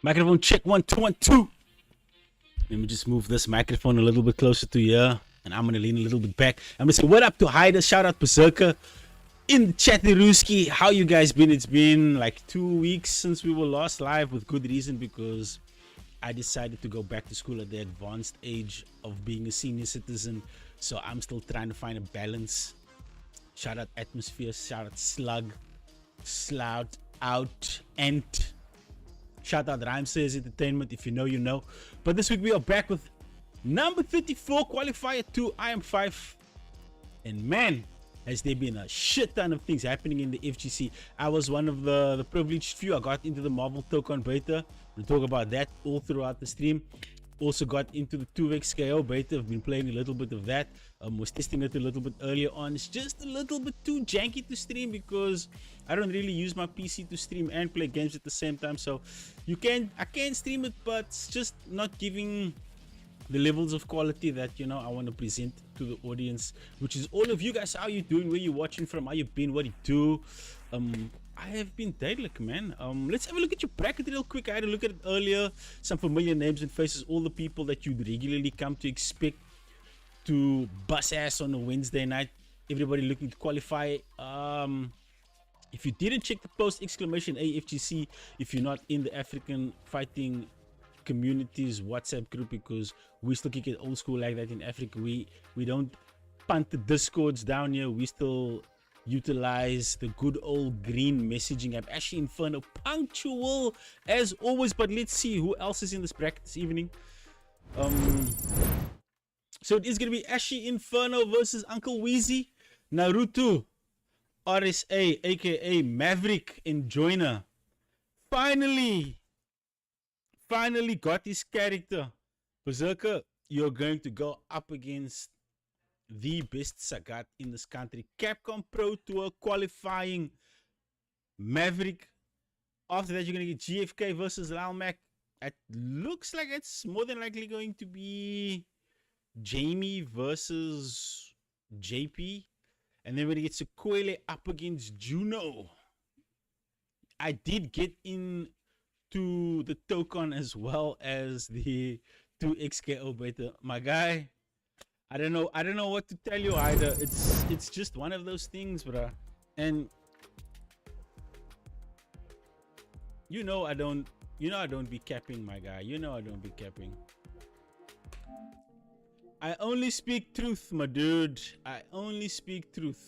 Microphone check 1 2 1 2. Let me just move this microphone a little bit closer to here, and I'm gonna lean a little bit back. I'm gonna say what up to Hyder. Shout out Berserker in the chat. Ruski, how you guys been? It's been like 2 weeks since we were last live, with good reason, because I decided to go back to school at the advanced age of being a senior citizen. So I'm still trying to find a balance. Shout out Atmosphere. Shout out Slug. Slout out Ant. Shout out Rhyme Says Entertainment. If you know, you know. But this week we are back with number 34 qualifier 2 IM5. And man, has there been a shit ton of things happening in the FGC. I was one of the privileged few. I got into the Marvel Token beta. We'll talk about that all throughout the stream. Also got into the 2x KO beta. I've been playing a little bit of that. Was testing it a little bit earlier on. It's just a little bit too janky to stream because I don't really use my PC to stream and play games at the same time. So I can stream it, but it's just not giving the levels of quality that, you know, I want to present to the audience, which is all of you guys. How you doing? Where you watching from? How you been? What you do? I have been Daedalic, man. Let's have a look at your bracket real quick. I had a look at it earlier. Some familiar names and faces. All the people that you'd regularly come to expect to bust ass on a Wednesday night. Everybody looking to qualify. If you didn't check the post, exclamation AFGC if you're not in the African Fighting Communities WhatsApp group, because we still kick it old school like that in Africa. We don't punt the discords down here. We still utilize the good old green messaging app. Ashy Inferno, punctual as always. But let's see who else is in this bracket this evening. So it is gonna be Ashy Inferno versus Uncle Weezy, Naruto, RSA aka Maverick and Joiner. Finally got his character. Berserker, you're going to go up against the best Sagat in this country. Capcom Pro Tour qualifying Maverick. After that, you're going to get GFK versus Lalmac. It looks like it's more than likely going to be Jamie versus JP. And then we're going to get Sequele up against Juno. I did get in to the Tokon as well as the 2XKO beta. My guy, I don't know what to tell you either. It's just one of those things, bruh. And you know I don't be capping, my guy. You know I don't be capping. I only speak truth, my dude. I only speak truth.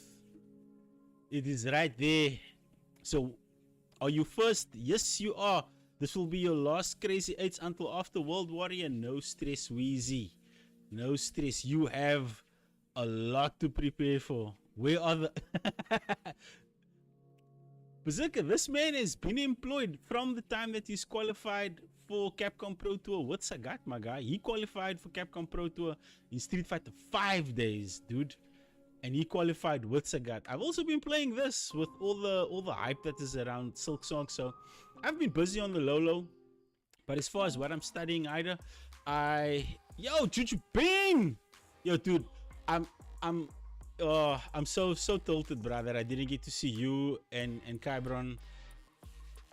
It is right there. So, are you first? Yes, you are. This will be your last Crazy 8's until after World Warrior. No stress, Weezy. No stress. You have a lot to prepare for. Where are the... Berserker, this man has been employed from the time that he's qualified for Capcom Pro Tour with Sagat, my guy. He qualified for Capcom Pro Tour in Street Fighter 5 days, dude. And he qualified with Sagat. I've also been playing this with all the hype that is around Silk Song, so I've been busy on the low. But as far as what I'm studying, either yo, Juju Bing! Yo, dude, I'm so tilted, brother. I didn't get to see you and Kybron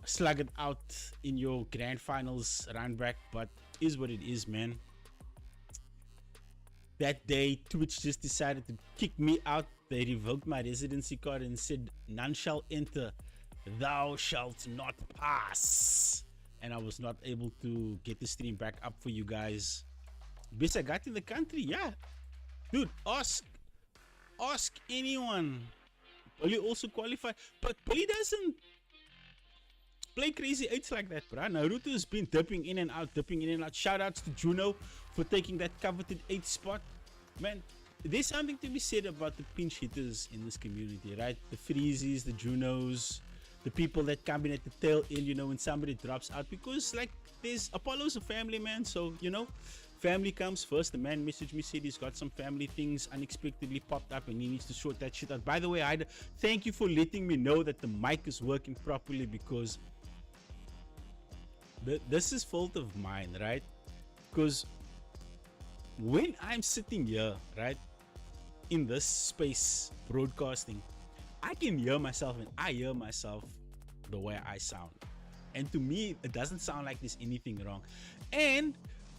slug it out in your grand finals round back, but is what it is, man. That day, Twitch just decided to kick me out. They revoked my residency card and said, none shall enter, thou shalt not pass. And I was not able to get the stream back up for you guys. Best I got in the country, yeah. Dude, ask anyone. Billy also qualified, but Billy doesn't play Crazy 8's like that, bruh. Naruto has been dipping in and out. Shout outs to Juno for taking that coveted 8th spot. Man, there's something to be said about the pinch hitters in this community, right? The Freezies, the Junos, the people that come in at the tail end, you know, when somebody drops out. Because, like, there's Apollo's a family man, so, you know, family comes first. The man messaged me, said he's got some family things unexpectedly popped up and he needs to sort that shit out. By the way, thank you for letting me know that the mic is working properly, because this is fault of mine, right? Because when I'm sitting here, right, in this space broadcasting, I can hear myself and I hear myself the way I sound. And to me, it doesn't sound like there's anything wrong. And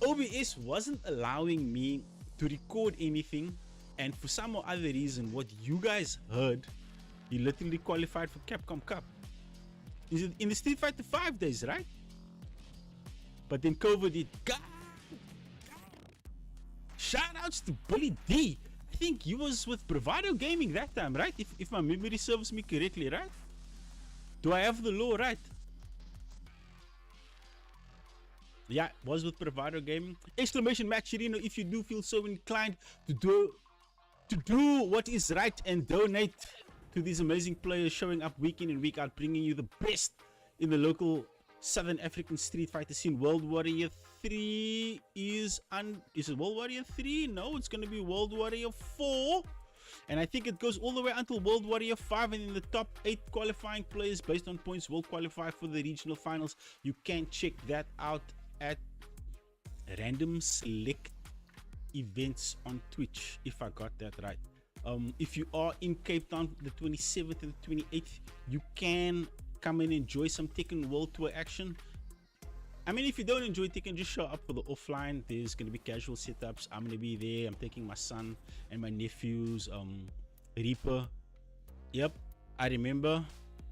OBS wasn't allowing me to record anything. And for some or other reason, what you guys heard, he literally qualified for Capcom Cup. Is it in the Street Fighter 5 days, right? But then COVID did. Shout outs to Bully D. I think he was with Bravado Gaming that time, right? If my memory serves me correctly, right? Do I have the law right? Yeah, was with Bravado Gaming. Exclamation matcherino if you do feel so inclined to do what is right and donate to these amazing players showing up week in and week out, bringing you the best in the local Southern African Street Fighter scene. World Warrior 3 is it World Warrior 3? No, it's going to be World Warrior 4. And I think it goes all the way until World Warrior 5, and in the top 8 qualifying players based on points will qualify for the regional finals. You can check that out at Random Select Events on Twitch, if I got that right. If you are in Cape Town the 27th and the 28th, you can come and enjoy some Tekken World Tour action. I mean, if you don't enjoy Tekken, just show up for the offline. There's going to be casual setups. I'm going to be there. I'm taking my son and my nephews. Reaper. Yep, I remember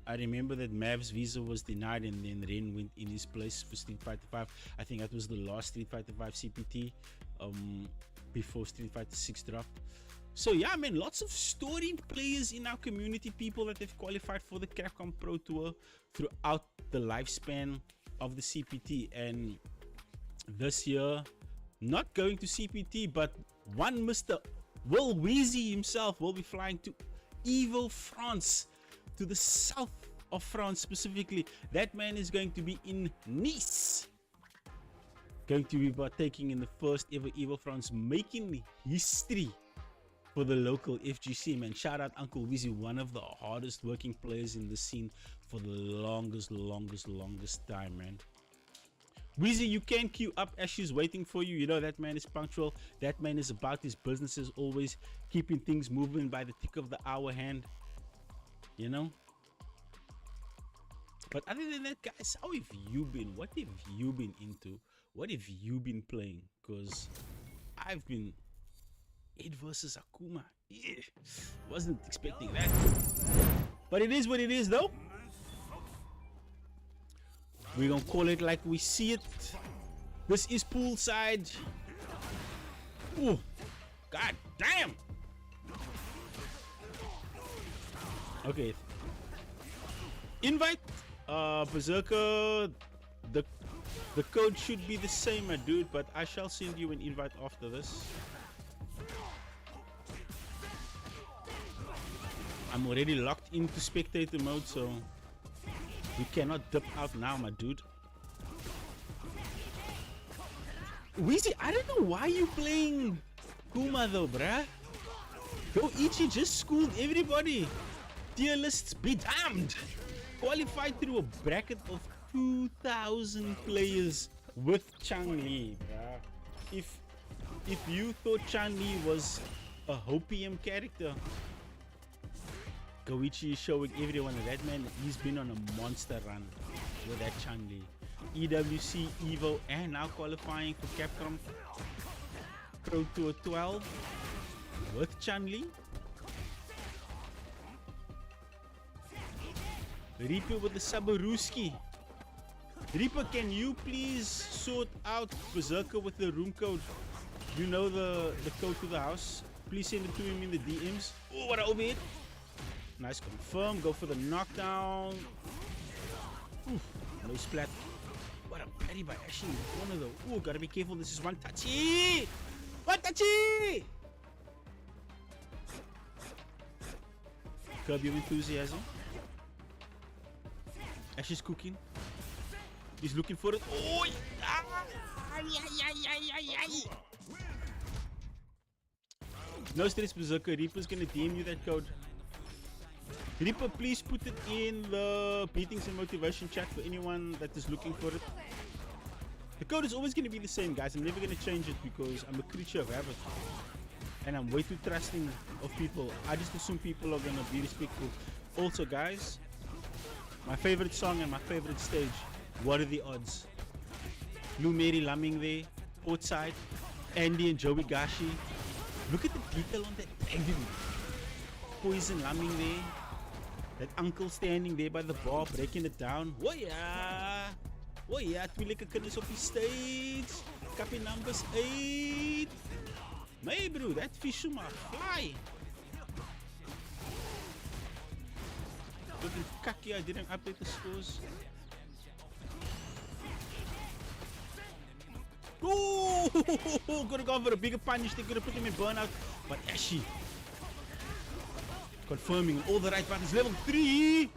that Mav's visa was denied, and then Ren went in his place for Street Fighter 5. I think that was the last Street Fighter 5 CPT before Street Fighter 6 dropped. So yeah, man, lots of storied players in our community, people that have qualified for the Capcom Pro Tour throughout the lifespan of the CPT. And this year, not going to CPT, but one Mr. Will Weezy himself will be flying to Evo, France, to the south of France specifically. That man is going to be in Nice, going to be partaking in the first ever Evo France, making history for the local FGC, man. Shout out Uncle Weezy, one of the hardest working players in the scene for the longest time, man. Weezy, you can queue up as she's waiting for you. You know, that man is punctual. That man is about his business, is always keeping things moving by the tick of the hour hand, you know. But other than that, guys, how have you been? What have you been into? What have you been playing? Because I've been 8 versus Akuma. Yeah, wasn't expecting that. But it is what it is, though. We're gonna call it like we see it. This is poolside. Oh, god damn. Okay. Invite, Berserker. The code should be the same, my dude, but I shall send you an invite after this. I'm already locked into spectator mode, so you cannot dip out now, my dude. Weezy, I don't know why you playing Kuma though, bruh. Go Ichi just schooled everybody. Tier lists be damned. Qualified through a bracket of 2,000 players with Chun-Li, bruh. If you thought Chun-Li was a Hopium character, Goichi is showing everyone that man, he's been on a monster run with that Chun-Li. EWC, Evo, and now qualifying for Capcom Pro Tour 12 with Chun-Li. Reaper with the Sabaruski. Reaper, can you please sort out Berserker with the room code? You know the code to the house. Please send it to him in the DMs. Oh, what a overhead. Nice confirm. Go for the knockdown. Oof, no splat. What a parry by Ashley in the corner though. Oh, gotta be careful. This is one touchy. One touchy. Curb your enthusiasm. Ashley's cooking. He's looking for it. Oh, no stress, Berserker. Reaper's gonna DM you that code. Reaper, please put it in the beatings and motivation chat for anyone that is looking for it. The code is always going to be the same, guys. I'm never going to change it because I'm a creature of habit. And I'm way too trusting of people. I just assume people are going to be respectful. Also, guys, my favorite song and my favorite stage What are the odds? Blue Mary Lumming there, Portside, Andy and Joey Gashi. Look at the detail on that dragon. Poison Lumming there. That uncle standing there by the bar, breaking it down. Oh yeah! Oh yeah, twee lekker kinders op die stage. Copy numbers 8. Nee bro, that fish should maar fly. Looking cocky, I didn't update the scores. Oh, could have gone for a bigger punish. They could have put him in burnout. But Ashy confirming all the right buttons. Level 3.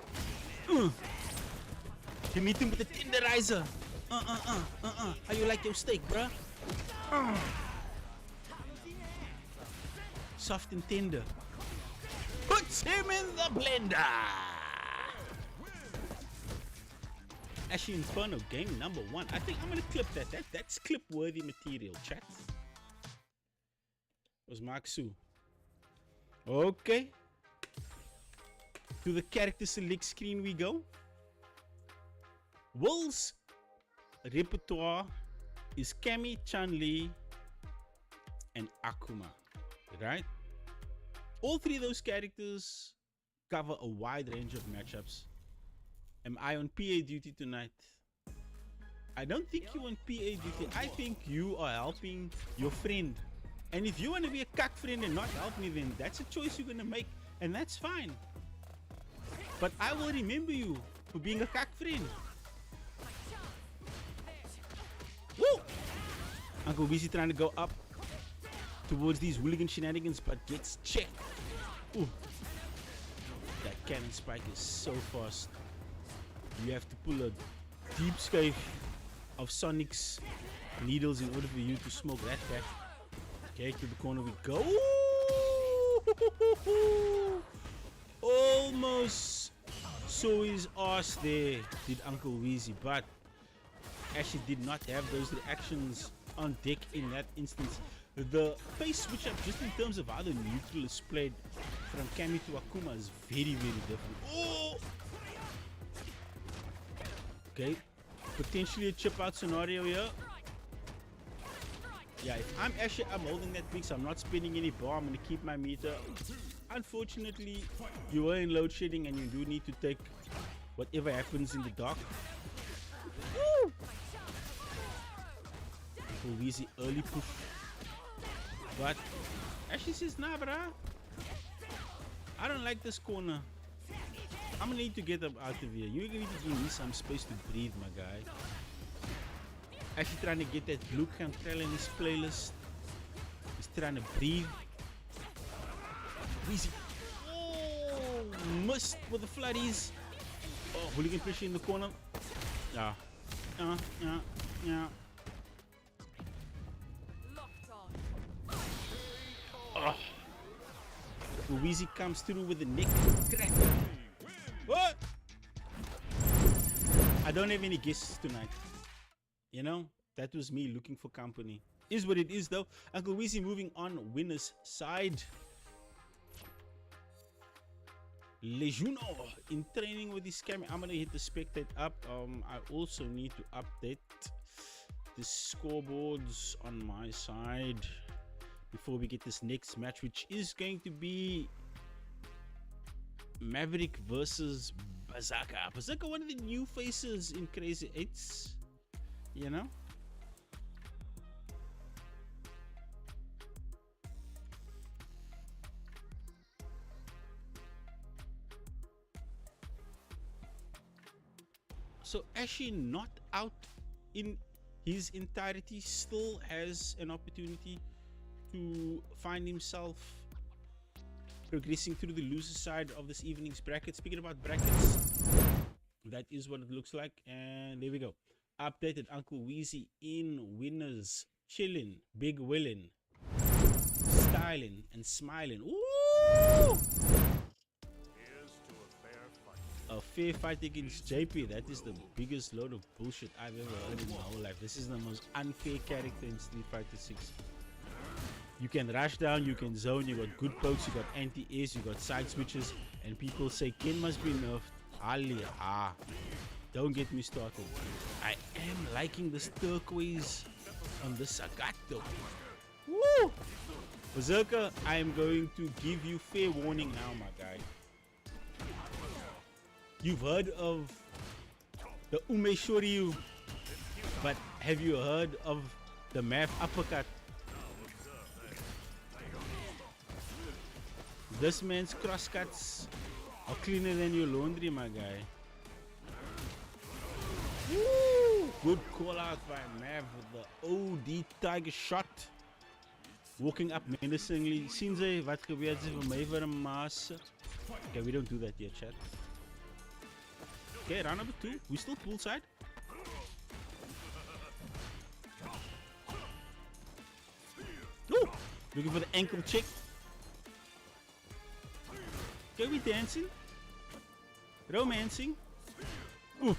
You meet him with the tenderizer. How you like your steak, bruh? Soft and tender. Puts him in the blender. Ashy Inferno game number 1. I think I'm gonna clip that. That's clip-worthy material, chat. Was Mark Sue. Okay. To the character select screen we go. Will's repertoire is Cammy, Chun-Li, and Akuma. Right? All 3 of those characters cover a wide range of matchups. Am I on PA duty tonight? I don't think you're on PA duty. I think you are helping your friend. And if you want to be a cuck friend and not help me, then that's a choice you're going to make. And that's fine. But I will remember you for being a cuck friend. Woo! Uncle Weezy trying to go up towards these hooligan shenanigans, but gets checked. Ooh. That cannon spike is so fast. You have to pull a deep scave of Sonic's needles in order for you to smoke that back. Okay, to the corner we go. Ooh! Almost saw his ass there, did Uncle Weezy, but Ashy did not have those reactions on deck in that instance. The pace switch up just in terms of how the neutral is played from Cammy to Akuma is very, very different. Oh! Okay, potentially a chip out scenario here. Yeah, if I'm Ashy, I'm holding that pick, so I'm not spinning any bar. I'm going to keep my meter. Unfortunately, you are in load shedding and you do need to take whatever happens in the dark. Woo! Weezy early push. But Ashy says, nah, bruh. I don't like this corner. I'm gonna need to get up out of here. You're gonna need to give me some space to breathe, my guy. Actually trying to get that blue cantrell in his playlist. He's trying to breathe. Weezy. Oh, missed with the floodies. Oh, hooligan pressure in the corner. Yeah. Yeah. Oh. Weezy comes through with the neck crack. What? I don't have any guesses tonight. You know, that was me looking for company. Is what it is though. Uncle Weezy moving on winner's side. Lejuno in training with his camera. I'm gonna hit the spectate up. I also need to update the scoreboards on my side before we get this next match, which is going to be Maverick versus Berserker. Berserker, one of the new faces in Crazy 8's, you know. So Ashy not out in his entirety, still has an opportunity to find himself progressing through the loser side of this evening's bracket. Speaking about brackets, that is what it looks like. And there we go. Updated Uncle Weezy in winners. Chilling, big willing, styling, and smiling. Ooh! A fair fight against JP. That is the biggest load of bullshit I've ever heard in my whole life. This is the most unfair character in Street Fighter 6. You can rush down, you can zone, you got good pokes, you got anti-airs, you got side switches, and people say Ken must be nerfed. Don't get me started. I am liking this turquoise on the Sagat though. Woo! Berserker, I am going to give you fair warning now, my guy. You've heard of the Ume Shoryu, but have you heard of the Math Uppercut? This man's crosscuts are cleaner than your laundry, my guy. Woo! Good call out by Mav with the OD Tiger shot. Walking up menacingly. Sinze, wat gebeurt er vir my vir 'n maas? Okay, we don't do that yet, chat. Okay, round number 2. We still poolside. Ooh! Looking for the ankle check. Okay, we dancing. Romancing. Ooh.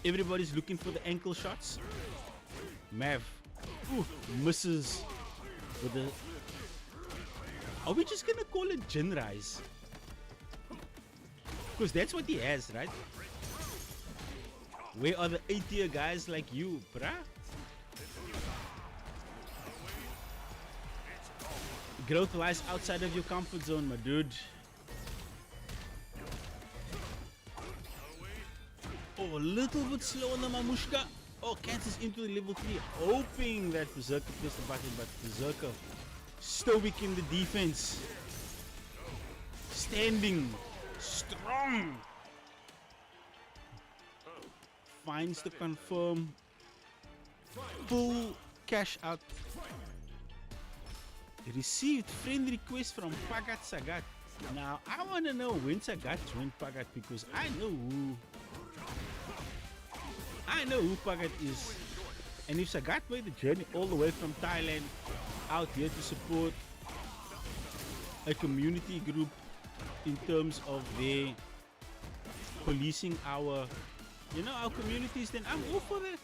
Everybody's looking for the ankle shots. Mav. Ooh, misses with the... Are we just gonna call it Jin Rise? Because that's what he has, right? Where are the 8-tier guys like you, bruh? Growth lies outside of your comfort zone, my dude. Oh, a little bit slow on the Mamushka. Oh, cancels into the level 3. Hoping that Berserker pressed the button, but Berserker stoic in the defense. Standing strong. Finds to confirm. Full cash out. Received friend request from Pagat Sagat. Now, I want to know when Sagat joined Pagat because I know who Pagat is. And if Sagat made the journey all the way from Thailand out here to support a community group in terms of their policing our communities, then I'm all for that.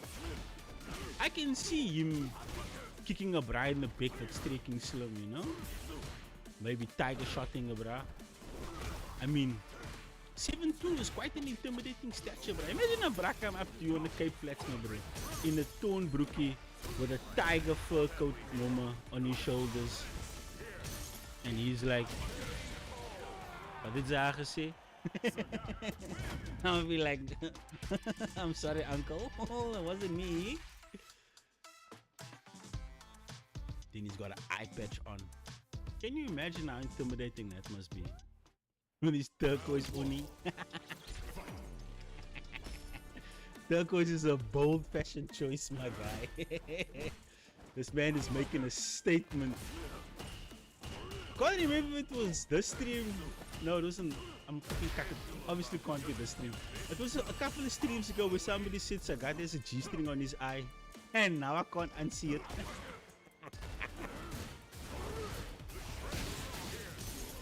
I can see him kicking a bra in the back that's streaking slim, you know? Maybe tiger shotting a bra. I mean, 7'2" is quite an intimidating stature, bro. Imagine a bra come up to you on the Cape Flats, no, bro. In a torn brookie with a tiger fur coat on his shoulders. And he's like, what did Zaga say? I'll be like, I'm sorry, uncle. It wasn't me. Then he's got an eye patch on. Can you imagine how intimidating that must be? With his turquoise uni. Turquoise is a bold fashion choice, my guy. This man is making a statement. Can't remember if it was this stream. No, it wasn't. I'm fucking cacking. Obviously can't be this stream. It was a couple of streams ago where somebody said Sagat has a G-string on his eye. And now I can't unsee it.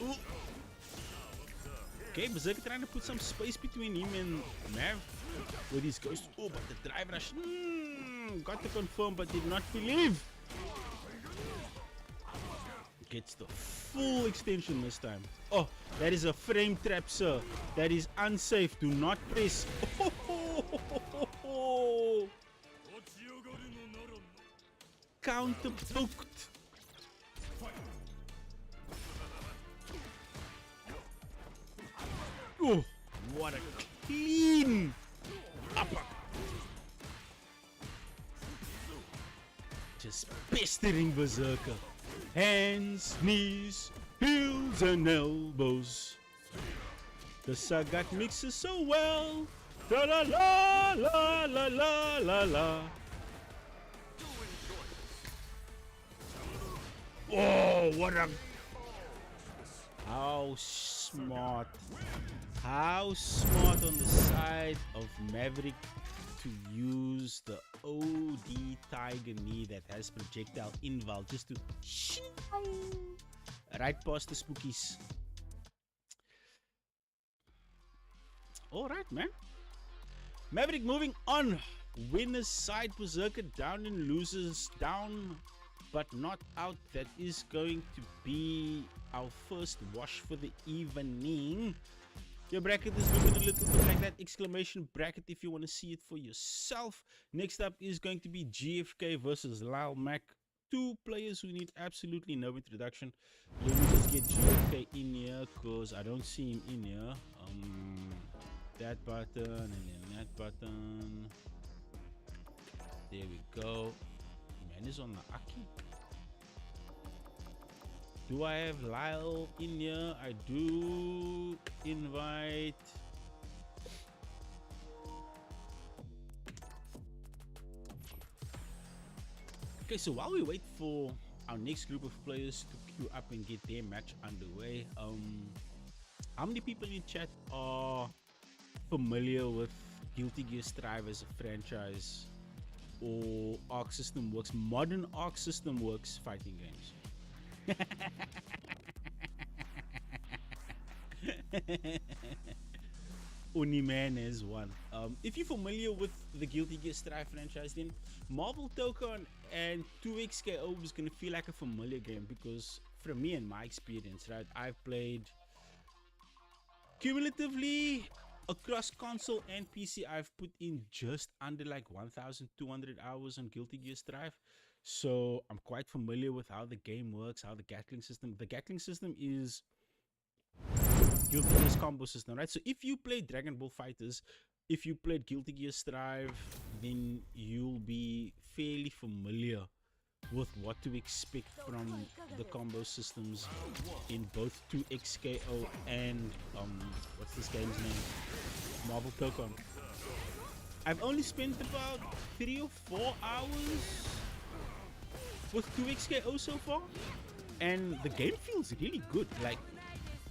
Ooh. Okay, Berserker trying to put some space between him and Mav with his ghost. Oh, but the drive rush. Got to confirm, but did not believe. Gets the full extension this time. Oh, that is a frame trap, sir. That is unsafe. Do not press. Oh. Counter poked. Oh, what a clean upper. Just pestering Berserker. Hands, knees, heels and elbows. The Sagat mixes so well. La la la la la la la la. Oh, what a... How smart. How smart on the side of Maverick to use the OD Tiger knee that has projectile inval just to right past the spookies. Alright, man. Maverick moving on. Winner's side, Berserker down and losers down but not out. That is going to be our first wash for the evening. Your bracket is looking a little bit like that exclamation bracket if you want to see it for yourself. Next up is going to be GFK versus Lyle Mack. Two players who need absolutely no introduction. Let me just get GFK in here because I don't see him in here. That button and then that button. There we go. Man is on the Aki. Do I have Lyle in here? I do. Invite. Okay, so while we wait for our next group of players to queue up and get their match underway, how many people in chat are familiar with Guilty Gear Strive as a franchise or Arc System Works, modern Arc System Works fighting games? Uniman is one. If you're familiar with the Guilty Gear Strive franchise, then Marvel Token and 2XKO is gonna feel like a familiar game because, from me and my experience, right, I've played cumulatively across console and PC. I've put in just under like 1,200 hours on Guilty Gear Strive, so I'm quite familiar with how the game works, how the Gatling system. The Gatling system is Guilty Gear's combo system, right? So if you play Dragon Ball Fighters, if you played Guilty Gear Strive, then you'll be fairly familiar with what to expect from the combo systems in both 2XKO and what's this game's name? Marvel Token. I've only spent about 3 or 4 hours with 2XKO so far, and the game feels really good. Like,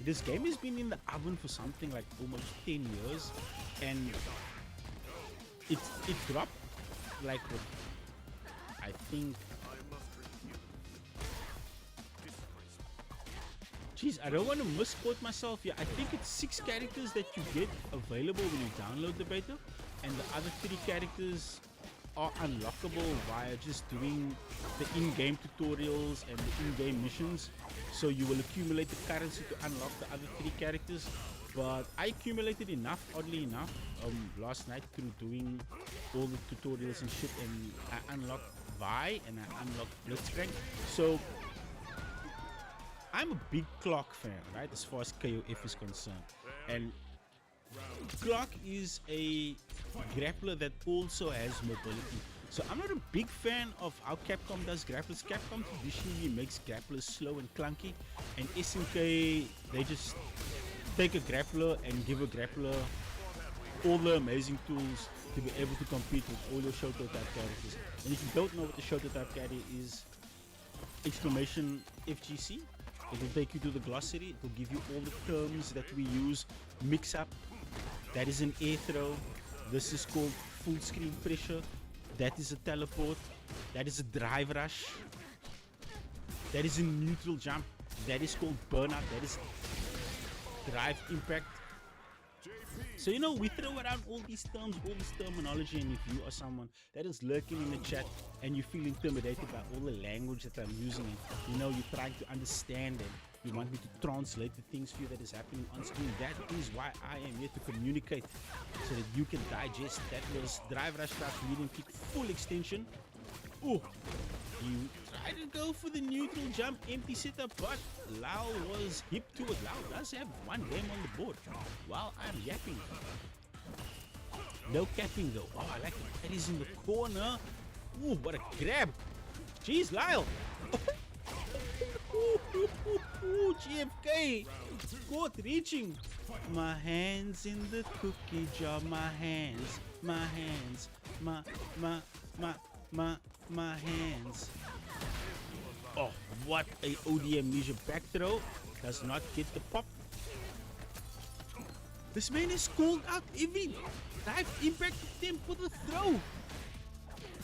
this game has been in the oven for something like almost 10 years, and it dropped like what, I think, jeez, I don't want to misquote myself here. I think it's 6 characters that you get available when you download the beta, and the other 3 characters are unlockable via just doing the in-game tutorials and the in-game missions. So you will accumulate the currency to unlock the other 3 characters. But I accumulated enough, oddly enough, last night through doing all the tutorials and shit, and I unlocked Vi and I unlocked Blitzcrank. So I'm a big Clock fan, right, as far as KOF is concerned. And Clock is a grappler that also has mobility. So I'm not a big fan of how Capcom does grapplers. Capcom traditionally makes grapplers slow and clunky, and SNK, they just take a grappler and give a grappler all the amazing tools to be able to compete with all your Shoto type characters. And if you don't know what the Shoto type character is, exclamation FGC. It will take you to the glossary. It will give you all the terms that we use. Mix up, that is an air throw. This is called full screen pressure. That is a teleport. That is a drive rush. That is a neutral jump. That is called burnout. That is drive impact. So, you know, we throw around all these terms, all this terminology, and if you are someone that is lurking in the chat and you feel intimidated by all the language that I'm using, and you know, you're trying to understand and you want me to translate the things for you that is happening on screen, that is why I am here, to communicate so that you can digest. That was drive rush stuff, medium kick, full extension. Oh, you try to go for the neutral jump, empty setup, but Lau was hip to it. Lau does have one game on the board while I'm yapping. No capping though. Oh, I like it. That is in the corner. Ooh, what a grab. Jeez, Lyle. GFK. Caught reaching. My hands in the cookie jar. My hands. My hands. My hands. Oh, what a OD Amnesia back throw. Does not get the pop. This man is called out every dive impact attempt for the throw.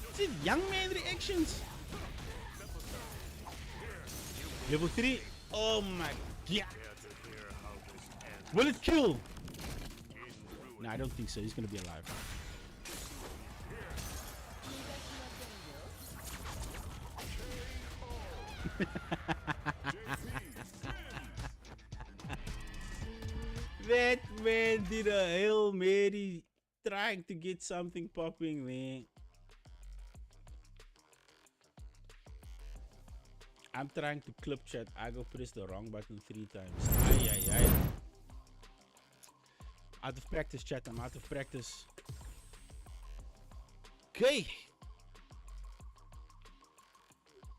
It's it, young man reactions. Level 3. Oh my god. Will it kill? No, I don't think so. He's gonna be alive. That man man did a Hail Mary trying to get something popping there. I'm trying to clip chat. I go press the wrong button 3 times. Ay, ay, ay. Out of practice, chat. I'm out of practice. Okay.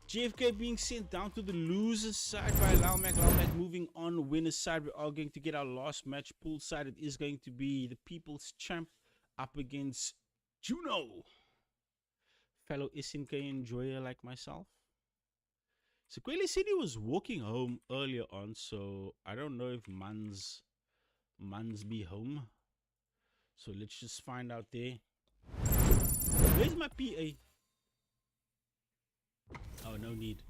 JFK being sent down to the loser's side by Lalmac. Lalmac moving on winner's side. We're all going to get our last match pool side. It is going to be the People's Champ up against Juno. Fellow SNK enjoyer like myself. Sequeli said he was walking home earlier on, so I don't know if Mans be home. So let's just find out there. Where's my PA? Oh, no need.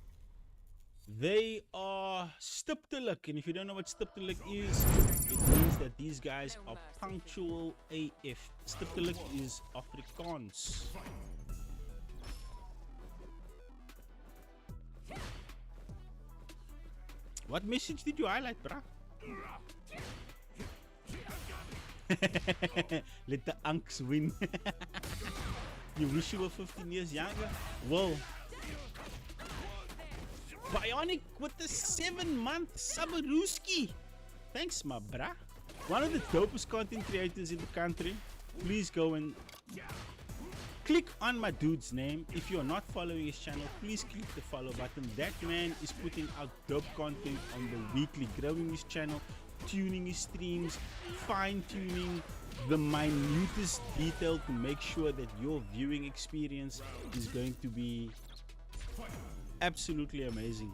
They are Stiptelik, and if you don't know what Stiptelik is, it means that these guys are punctual AF. Stiptelik is Afrikaans. What message did you highlight, bruh? Let the Unks win. You wish you were 15 years younger? Whoa. Bionic with the 7-month Sabaruski. Thanks, my bruh. One of the dopest content creators in the country. Please go and click on my dude's name. If you're not following his channel, please click the follow button. That man is putting out dope content on the weekly, growing his channel, tuning his streams, fine-tuning the minutest detail to make sure that your viewing experience is going to be absolutely amazing.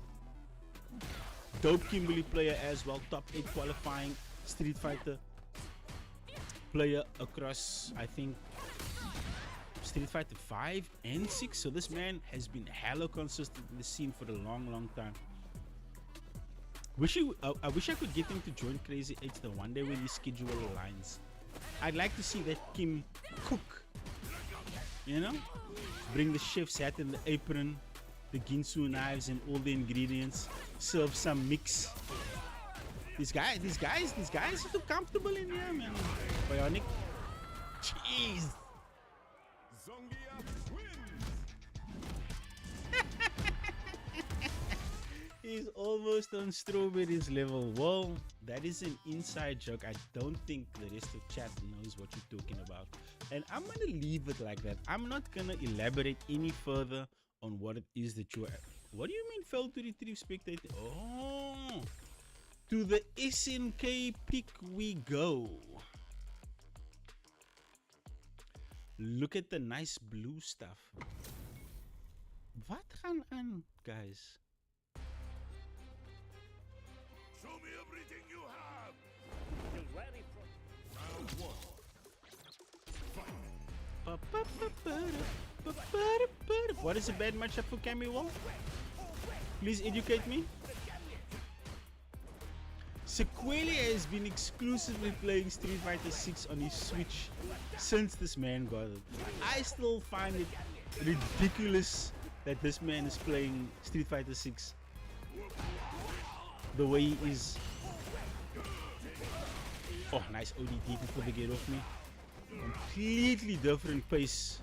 Dope Kimberly player as well, top 8 qualifying Street Fighter player across, I think, Street Fighter 5 and 6. So this man has been hella consistent in the scene for a long time. I wish I could get him to join Crazy 8's the one day when his schedule aligns. I'd like to see that Kim cook, you know, bring the chef's hat and the apron, the Ginsu knives and all the ingredients, serve some mix. These guys are too comfortable in here, man. Bionic, jeez. He's almost on Strawberry's level. Well, that is an inside joke. I don't think the rest of chat knows what you're talking about. And I'm going to leave it like that. I'm not going to elaborate any further on what it is that you are. What do you mean failed to retrieve spectator? Oh, to the SNK pick we go. Look at the nice blue stuff. Wat gaan aan, guys? Show me everything you have. You're ready for Round 1. Fight. What is a bad matchup for Camille? Please educate me. Sequeli has been exclusively playing Street Fighter 6 on his Switch since this man got it. I still find it ridiculous that this man is playing Street Fighter 6 the way he is. Oh, nice ODD before they get off me. Completely different pace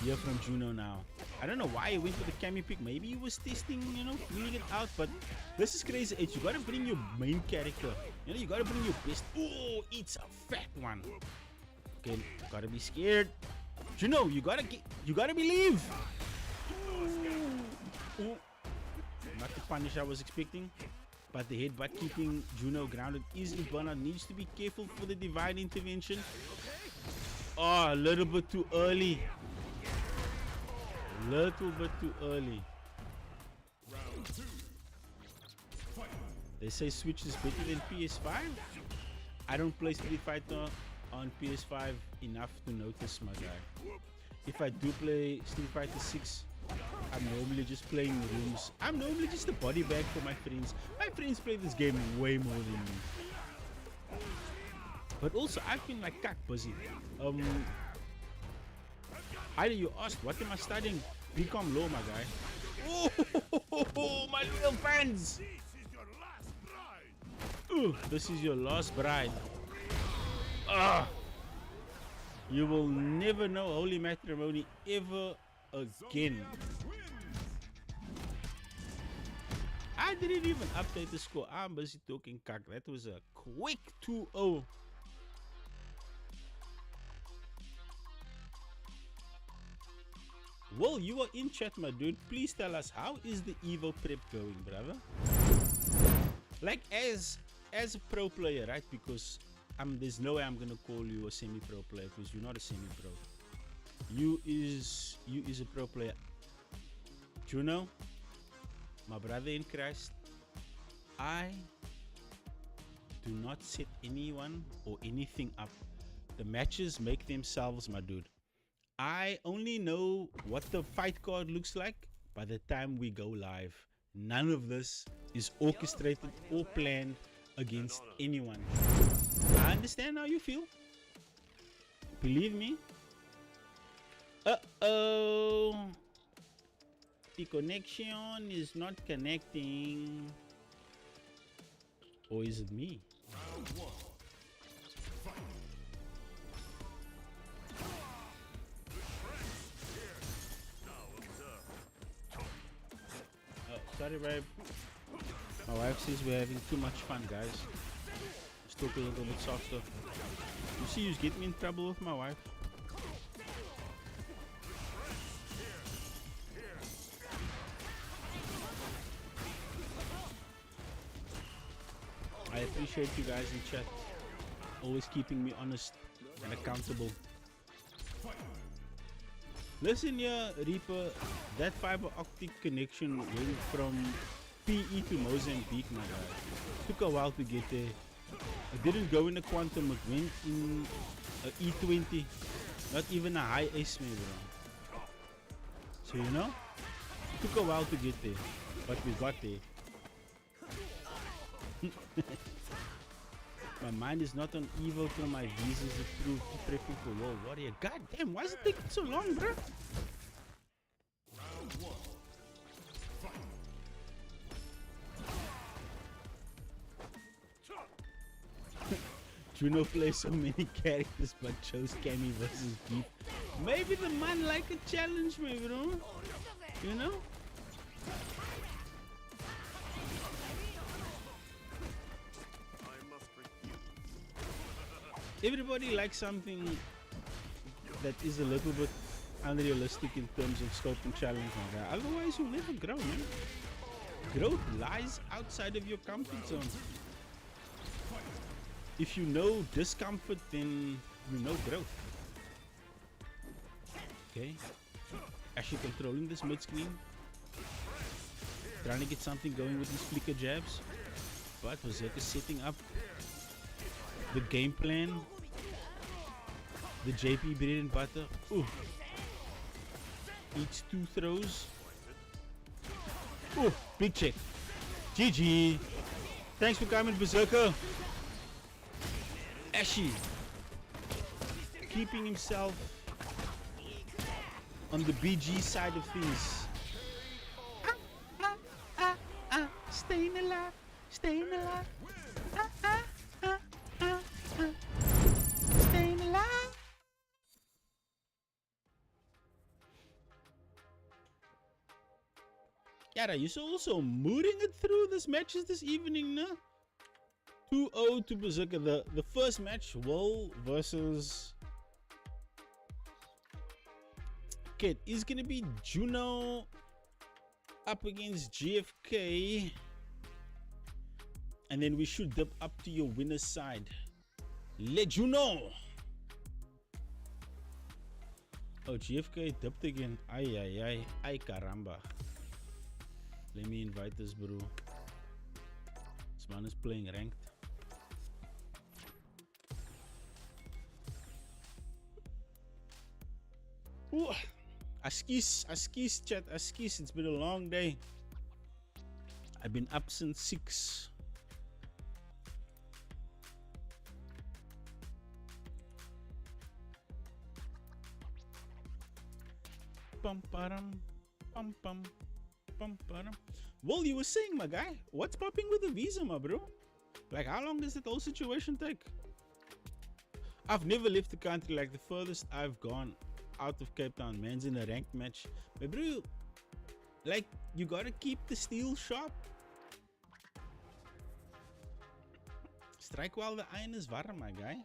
here from Juno now. I don't know why he went for the Cammy pick. Maybe he was testing, you know, feeling it out. But this is Crazy 8. You gotta bring your main character. You know, you gotta bring your best. Oh, it's a fat one. Okay, gotta be scared. Juno, you gotta believe. Ooh. Not the punish I was expecting. But the headbutt keeping Juno grounded is important. Needs to be careful for the divine intervention. Oh, a little bit too early. Little bit too early. Round 2. Fight. They say Switch is better than PS5. I don't play Street Fighter on PS5 enough to notice, my guy. If I do play Street Fighter 6, I'm normally just playing rooms. I'm normally just a body bag for my friends. My friends play this game way more than me. But also, I've been like cat busy. Either you asked, what am I studying? BCom Law, my guy. Oh, my little fans. This is your last bride. This is your last bride. You will never know holy matrimony ever again. I didn't even update the score. I'm busy talking cock. That was a quick 2-0. Well, you are in chat, my dude. Please tell us, how is the Evo prep going, brother? Like, as a pro player, right? Because there's no way I'm gonna call you a semi-pro player, because you're not a semi-pro. You is a pro player. Juno, my brother in Christ, I do not set anyone or anything up. The matches make themselves, my dude. I only know what the fight card looks like by the time we go live. None of this is orchestrated or planned against anyone. I understand how you feel. Believe me. Uh-oh. The connection is not connecting. Or is it me? Round 1. Fight. Oh, sorry, babe. My wife says we're having too much fun, guys. Let's talk a little bit softer. You see, you get me in trouble with my wife. I appreciate you guys in chat, always keeping me honest and accountable. Listen here, Reaper, that fiber optic connection went from PE to Mozambique, my guy. Took a while to get there. It didn't go in a quantum, it went in a E20, not even a high ace, maybe. So you know, it took a while to get there, but we got there. My mind is not on Evo till my visa is approved to prepping for World Warrior. God damn, why is it taking so long, bro? Round 1. Fight. Juno plays so many characters but chose Cammy versus Deep. Maybe the man like a challenge, maybe, no? You know? Everybody likes something that is a little bit unrealistic in terms of scope and challenge, my guy. Otherwise, you'll never grow, man. Growth lies outside of your comfort zone. If you know discomfort, then you know growth. Okay. Actually controlling this mid screen. Trying to get something going with these flicker jabs. But Berserk is setting up the game plan. The JP bread and butter. Ooh. Eats 2 throws. Ooh, big check. GG. Thanks for coming, Berserker. Ashy. Keeping himself on the BG side of things. Staying alive. Staying alive. Staying alive. Yara, you're also mooring it through this matches this evening, no? 2-0 to Berserker. The first match, Will versus Kid, is gonna be Juno up against GFK. And then we should dip up to your winner's side. Let Juno. Oh, GFK dipped again. Ay caramba. Let me invite this bro. This man is playing ranked. Ooh. Askis chat, Askis. It's been a long day. I've been up since 6. Pum param, pum pum. Well, you were saying, my guy, what's popping with the visa, my bro? Like, how long does that whole situation take? I've never left the country. Like the furthest I've gone out of Cape Town, man's in a ranked match. But bro, like you gotta keep the steel sharp. Strike while the iron is warm, my guy.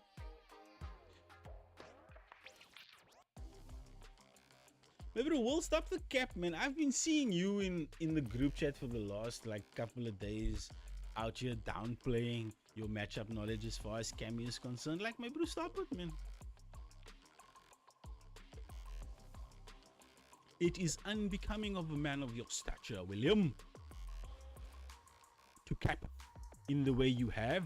But bro, we'll stop the cap, man. I've been seeing you in the group chat for the last like couple of days, out here downplaying your matchup knowledge as far as Cammy is concerned. Like, my bro, stop it, man. It is unbecoming of a man of your stature, William, to cap in the way you have.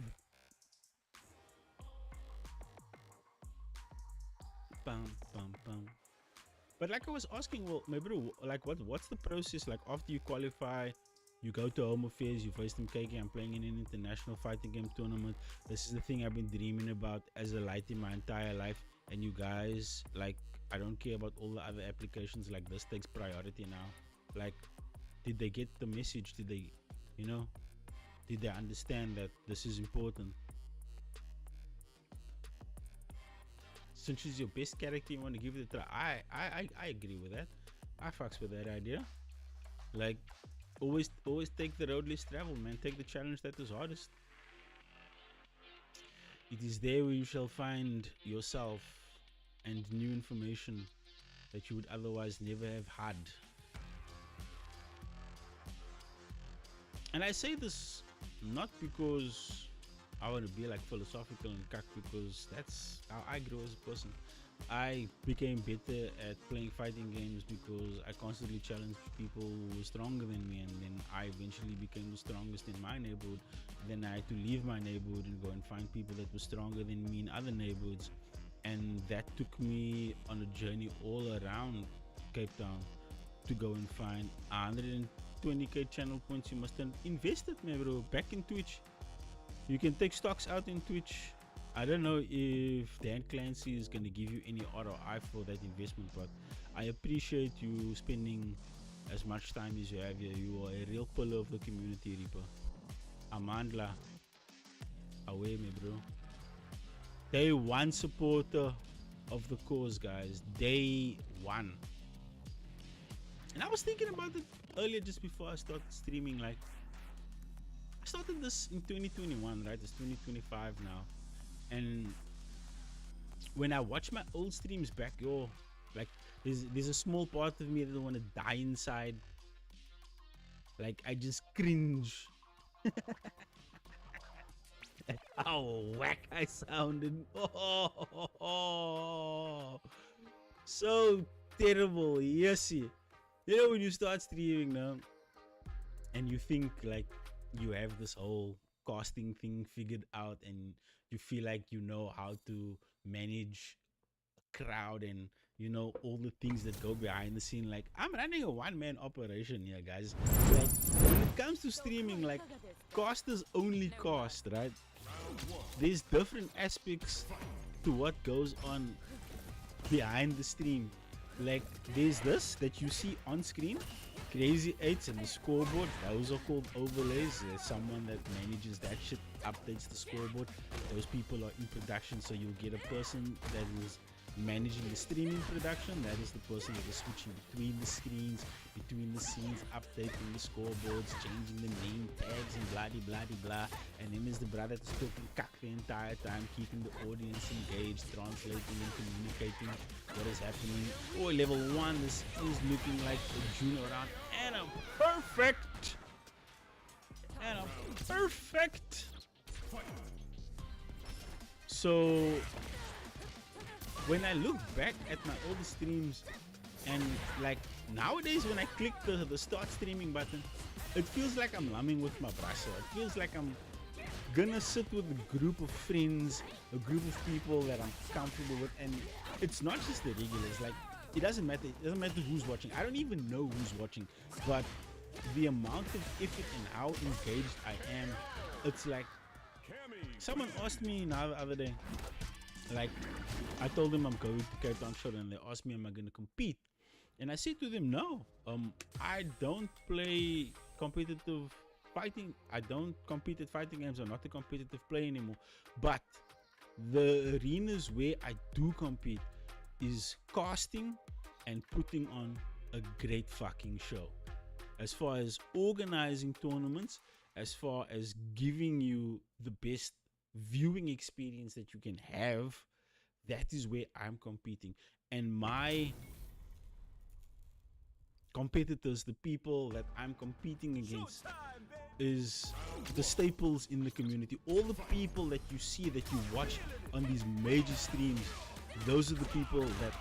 Bum, bum, bum. But like I was asking, well, my bro, like what's the process? Like after you qualify, you go to home affairs, you face them KK. I'm playing in an international fighting game tournament. This is the thing I've been dreaming about as a lighty my entire life. And you guys, like, I don't care about all the other applications. Like, this takes priority now. Like, did they get the message? Did they, you know, did they understand that this is important? Since she's your best character, you want to give it a try. I agree with that. I fucks with that idea. Like, always take the road less traveled, man. Take the challenge that is hardest. It is there where you shall find yourself and new information that you would otherwise never have had. And I say this not because I want to be like philosophical and cuck, because that's how I grew as a person. I became better at playing fighting games because I constantly challenged people who were stronger than me, and then I eventually became the strongest in my neighborhood. Then I had to leave my neighborhood and go and find people that were stronger than me in other neighborhoods, and that took me on a journey all around Cape Town to go and find 120k channel points. You must invest it, man, bro, back in Twitch. You can take stocks out in Twitch. I don't know if Dan Clancy is going to give you any ROI for that investment, but I appreciate you spending as much time as you have here. You are a real pillar of the community, Reaper. Amandla, away me, bro. Day one supporter of the cause, guys. Day one. And I was thinking about it earlier, just before I started streaming. Like, I started this in 2021, right? It's 2025 now. And when I watch my old streams back, yo, like there's a small part of me that want to die inside. Like, I just cringe at how whack I sounded. Oh, so terrible. Yes, you know, when you start streaming now and you think like you have this whole casting thing figured out, and you feel like you know how to manage a crowd, and you know all the things that go behind the scene. Like, I'm running a one-man operation here, guys. Like, when it comes to streaming, like, casters only cast, right? There's different aspects to what goes on behind the stream. Like, there's this that you see on screen, Crazy 8's and the scoreboard. Those are called overlays. There's someone that manages that shit, updates the scoreboard. Those people are in production, so you'll get a person that is managing the streaming production. That is the person that is switching between the screens, between the scenes, updating the scoreboards, changing the name tags and blah blah blah. And then there's the brother that's talking cuck the entire time, keeping the audience engaged, translating and communicating what is happening. Oh, level 1, this is looking like a June round, and a perfect So when I look back at my older streams, and like nowadays when I click the start streaming button, it feels like I'm lumming with my brasa. It feels like I'm gonna sit with a group of friends, a group of people that I'm comfortable with. And it's not just the regulars. Like, it doesn't matter who's watching. I don't even know who's watching, but the amount of effort and how engaged I am, it's like, someone asked me the other day, like, I told them I'm going to Cape Town Shot, and they asked me, am I going to compete? And I said to them, no, I don't play competitive fighting. I don't compete at fighting games. I'm not a competitive player anymore. But The arenas where I do compete is casting and putting on a great fucking show. As far as organizing tournaments, as far as giving you the best viewing experience that you can have, that is where I'm competing. And my competitors, the people that I'm competing against, is the staples in the community. All the people that you see, that you watch on these major streams, those are the people that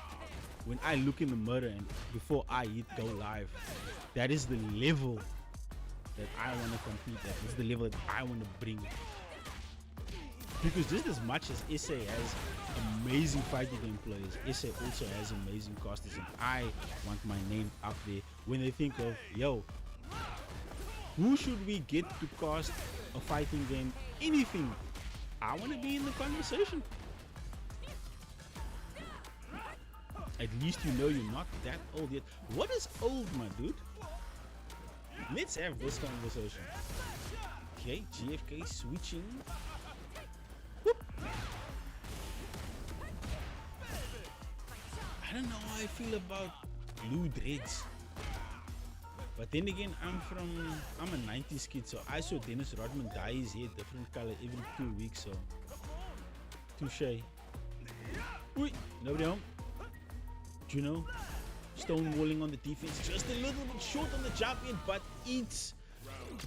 when I look in the mirror and before I hit go live, that is the level that I want to compete at. This is the level that I want to bring. Because just as much as SA has amazing fighting game players, SA also has amazing casters, and I want my name up there when they think of, yo, who should we get to cast a fighting game? Anything. I want to be in the conversation. At least you know you're not that old yet. What is old, my dude? Let's have this conversation. Okay, GFK switching. Whoop. I don't know how I feel about blue dreads. But then again, I'm a 90s kid, so I saw Dennis Rodman dye his hair different color every 2 weeks, so touche. Oi, nobody home. Juno stonewalling on the defense, just a little bit short on the jump in, but eats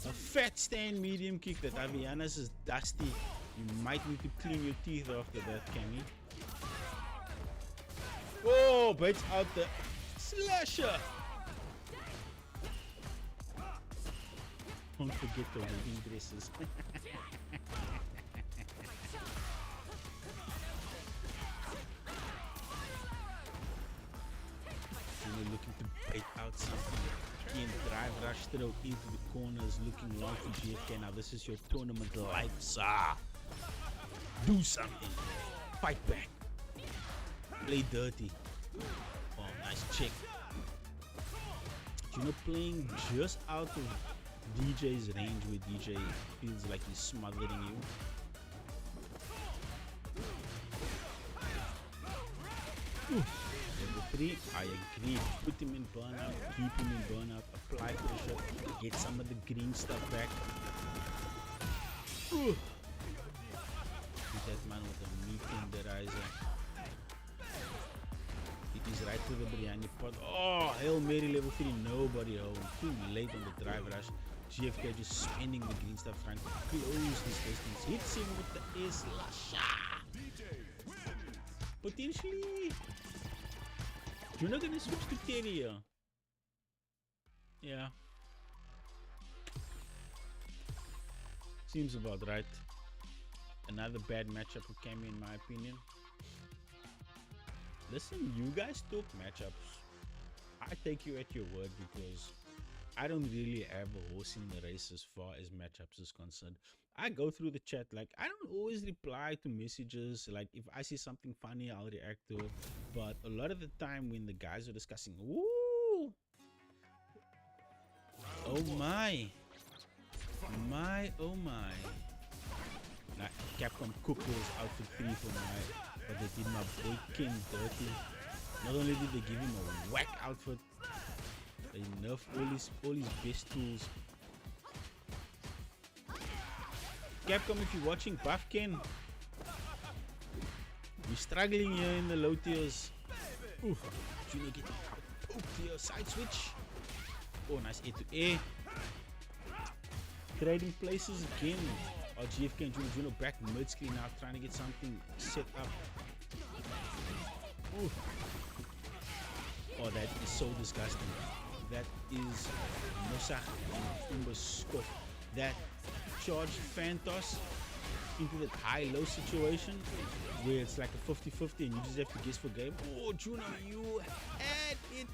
a fat stand medium kick that Avianas is dusty. You might need to clean your teeth after that, Cammy. Oh, bites out the slasher. Don't forget the wedding dresses. Looking to bait out something. Again, drive rush throw into the corners, looking long for GFK. Now this is your tournament life, sir. Do something. Fight back. Play dirty. Oh, nice check. You know, playing just out of DJ's range where DJ feels like he's smothering you. Level 3, I agree. Put him in burnout, keep him in burnout, apply pressure, get some of the green stuff back. Hit that man with a meat tenderizer. It is right to the biryani pot. Oh, Hail Mary level 3, nobody home. Too late on the drive rush. GFK just spending the green stuff trying to close this distance. Hits him with the air slasher. Potentially. You're not gonna switch to Terry here. Yeah. Seems about right. Another bad matchup for Cammy in my opinion. Listen, you guys talk matchups. I take you at your word because I don't really have a horse in the race as far as matchups is concerned. I go through the chat, like I don't always reply to messages. Like if I see something funny, I'll react to it. But a lot of the time when the guys are discussing, ooh, oh my, oh my. Now, Capcom cooked those out for 3 for my, but they did my boy King dirty. Not only did they give him a whack outfit, they nerfed all his best tools. Capcom, if you're watching, buff Ken. We're struggling here in the low tiers. Oof, Junior getting out poked here, side switch. Oh, nice A to A. Trading places again. Oh, GFK and Juno back mid screen now, trying to get something set up. Ooh. Oh, that is so disgusting. That is Musa and Umbaskov. That charged Phantos into that high-low situation where it's like a 50-50 and you just have to guess for game. Oh, Juno, you had it.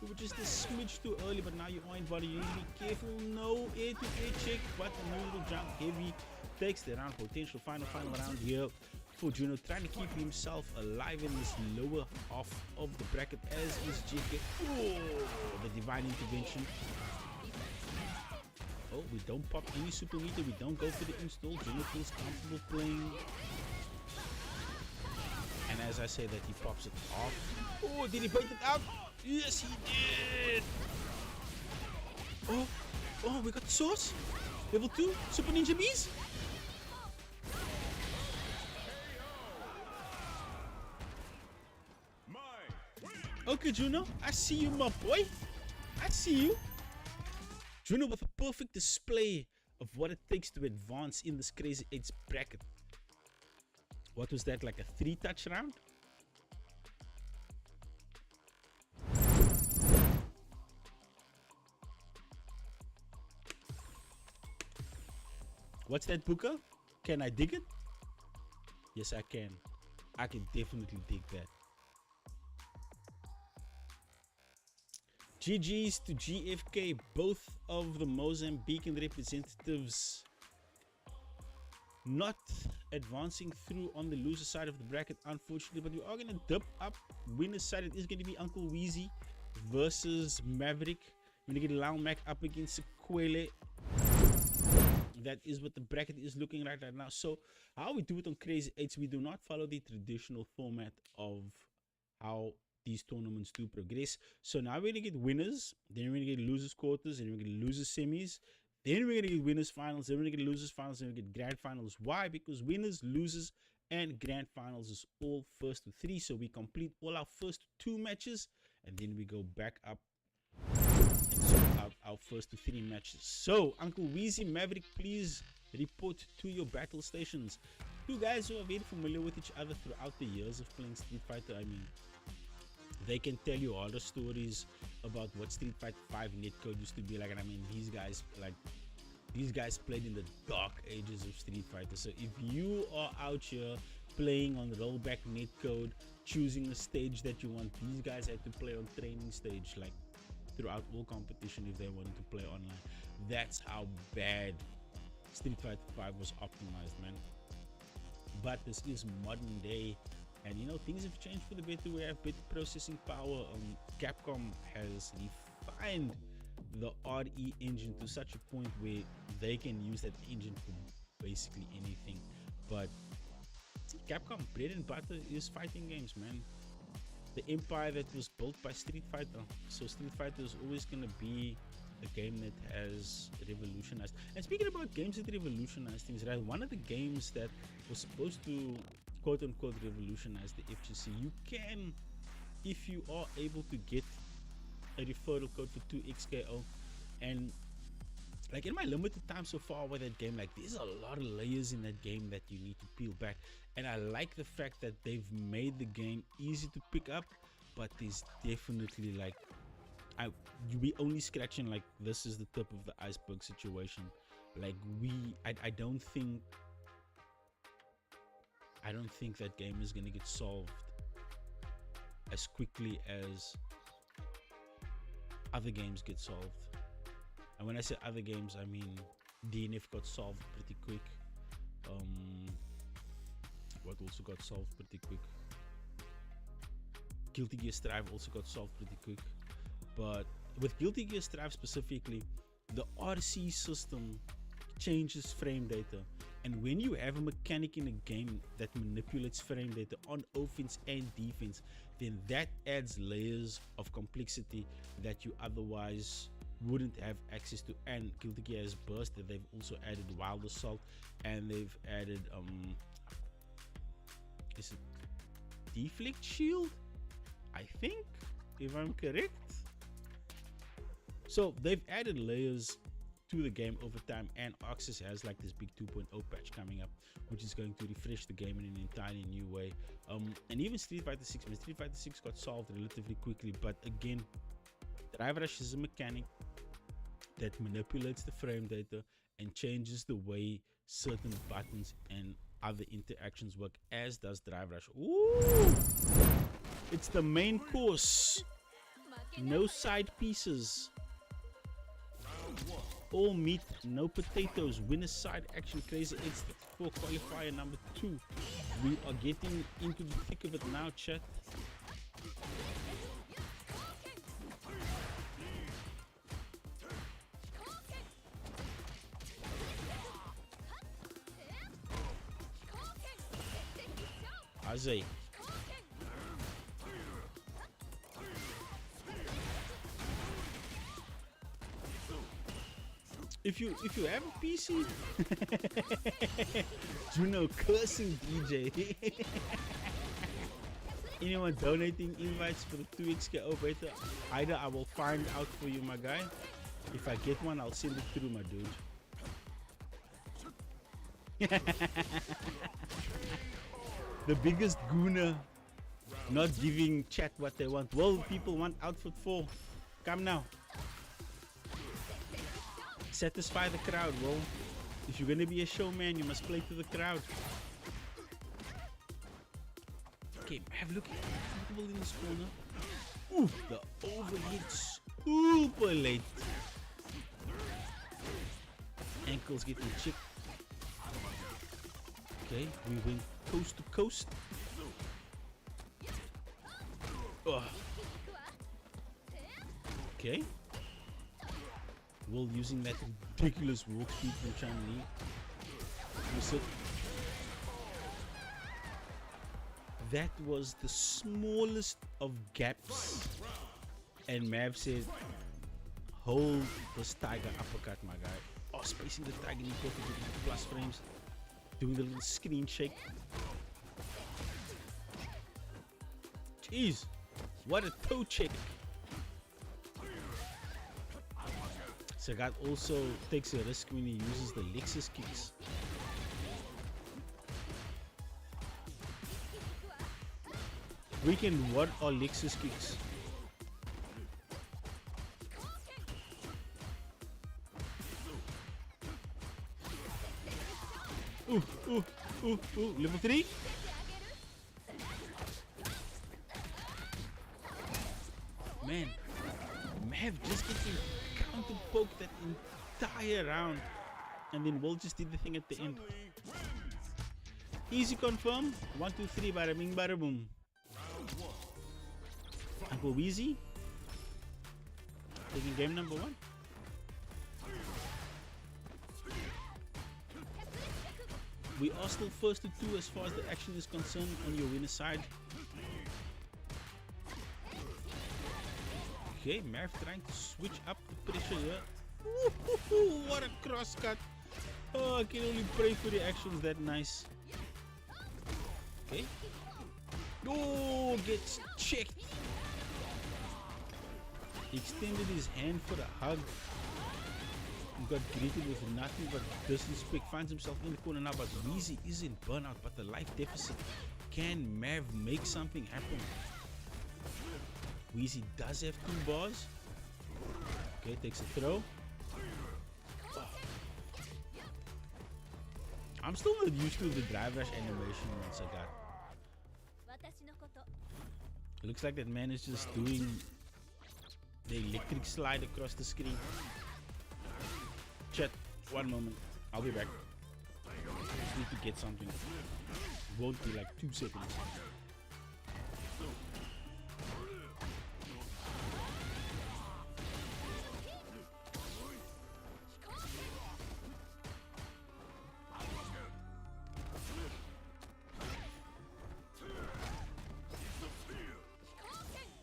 You were just a smidge too early, but now you are in body. You need to be careful. No A to A check, but the noodle jump heavy takes the round. Potential final round here for Juno, trying to keep himself alive in this lower half of the bracket as is JK. Oh, the divine intervention. Oh, we don't pop any super meter, we don't go for the install. Juno feels comfortable playing as I say that, he pops it off. Oh, did he bait it out? Yes, he did. Oh, we got the source. Level 2, Super Ninja Bees. Mine. Okay, Juno, I see you, my boy. I see you. Juno with a perfect display of what it takes to advance in this Crazy 8's bracket. What was that, like a 3-touch round? What's that, Booker? Can I dig it? Yes, I can. I can definitely dig that. GG's to GFK, both of the Mozambican representatives not advancing through on the loser side of the bracket, unfortunately, but we are going to dip up. Winner's side, it is going to be Uncle Weezy versus Maverick. We're going to get Lao Mac up against Sequele. That is what the bracket is looking like right now. So how we do it on Crazy 8's, we do not follow the traditional format of how these tournaments do progress. So now we're going to get winners, then we're going to get losers quarters, and we're going to get losers semis, then we're going to get winners finals, then we're going to get losers finals, then we're going to get grand finals. Why? Because winners, losers, and grand finals is all first to 3. So we complete all our first 2 matches, and then we go back up and sort out our first to 3 matches. So Uncle Weezy, Maverick, please report to your battle stations. You guys who are very familiar with each other throughout the years of playing Street Fighter, I mean, they can tell you all the stories about what Street Fighter 5 netcode used to be like. And I mean, these guys played in the dark ages of Street Fighter. So if you are out here playing on rollback netcode, choosing a stage that you want, these guys had to play on training stage like throughout all competition if they wanted to play online. That's how bad Street Fighter 5 was optimized, man. But this is modern day, and you know, things have changed for the better. We have better processing power. Capcom has refined the RE engine to such a point where they can use that engine for basically anything. But Capcom bread and butter is fighting games, man. The empire that was built by Street Fighter. So Street Fighter is always going to be a game that has revolutionized. And speaking about games that revolutionized things, right? One of the games that was supposed to quote unquote revolutionize the FGC, you can, if you are able to get a referral code for 2XKO, and like in my limited time so far with that game, like there's a lot of layers in that game that you need to peel back. And I like the fact that they've made the game easy to pick up, but there's definitely like we only scratching, like this is the tip of the iceberg situation. Like I don't think that game is gonna get solved as quickly as other games get solved. And when I say other games, I mean DNF got solved pretty quick. What also got solved pretty quick? Guilty Gear Strive also got solved pretty quick. But with Guilty Gear Strive specifically, the RC system changes frame data, and when you have a mechanic in a game that manipulates frame data on offense and defense, then that adds layers of complexity that you otherwise wouldn't have access to. And Guilty Gear has burst, that they've also added Wild Assault, and they've added is it Deflect Shield, I think, if I'm correct. So they've added layers to the game over time, and Oxys has like this big 2.0 patch coming up, which is going to refresh the game in an entirely new way. And even Street Fighter 6, when Street Fighter 6 got solved relatively quickly, but again, Drive Rush is a mechanic that manipulates the frame data and changes the way certain buttons and other interactions work, as does Drive Rush. Ooh! It's the main course, no side pieces. All meat, no potatoes. Winner side action. Crazy 8's for qualifier number 2. We are getting into the thick of it now, chat. Azay. If you have a PC, Juno cursing DJ. Anyone donating invites for the 2x KO beta? Either I will find out for you, my guy. If I get one, I'll send it through, my dude. The biggest gooner not giving chat what they want. Well, people want outfit 4. Come now. Satisfy the crowd, bro. If you're gonna be a showman, you must play to the crowd. Okay, have a look comfortable in this corner. Ooh, the overhead super late. Ankles getting chipped. Okay, we went coast to coast. Oh. Okay. Will using that ridiculous walk speed from Chan-Li. That was the smallest of gaps. And Mav said, hold this tiger uppercut, my guy. Oh, spacing the tiger in perfect plus frames. Doing the little screen shake. Jeez, what a toe check. Sagat also takes a risk when he uses the Lexus kicks. Weekend, what are Lexus kicks? Ooh, level 3? Man, Mav just getting counter poke that entire round. And then Will just did the thing at the end. Easy confirm. 1, 2, 3, bada bing, bada boom. Uncle Weezy taking game number 1. We are still first to 2 as far as the action is concerned on your winner side. Okay, Mav trying to switch up the pressure here. Ooh, what a cross cut. Oh, I can only pray for the actions that nice. Okay. Oh, gets checked. He extended his hand for a hug. He got greeted with nothing but disrespect. Finds himself in the corner now, but Weezy is in burnout, but the life deficit. Can Mav make something happen? Weezy does have 2 bars. Okay, takes a throw. Oh. I'm still not used to the drive rush animation once I got. It looks like that man is just doing the electric slide across the screen. Chat, 1 moment. I'll be back. Just need to get something. It won't be like 2 seconds.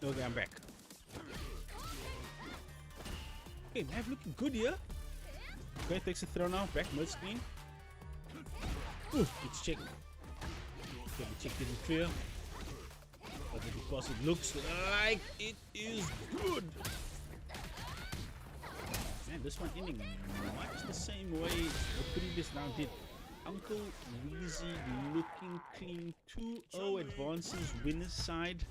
Okay, I'm back. Okay, Mav looking good here. Okay, takes a throw now. Back mid screen. Ooh, it's checked. Okay, we checked it in clear. But the deposit looks like it is good. Man, this one ending much the same way the previous round did. Uncle Weezy looking clean. 2-0 advances winner's side.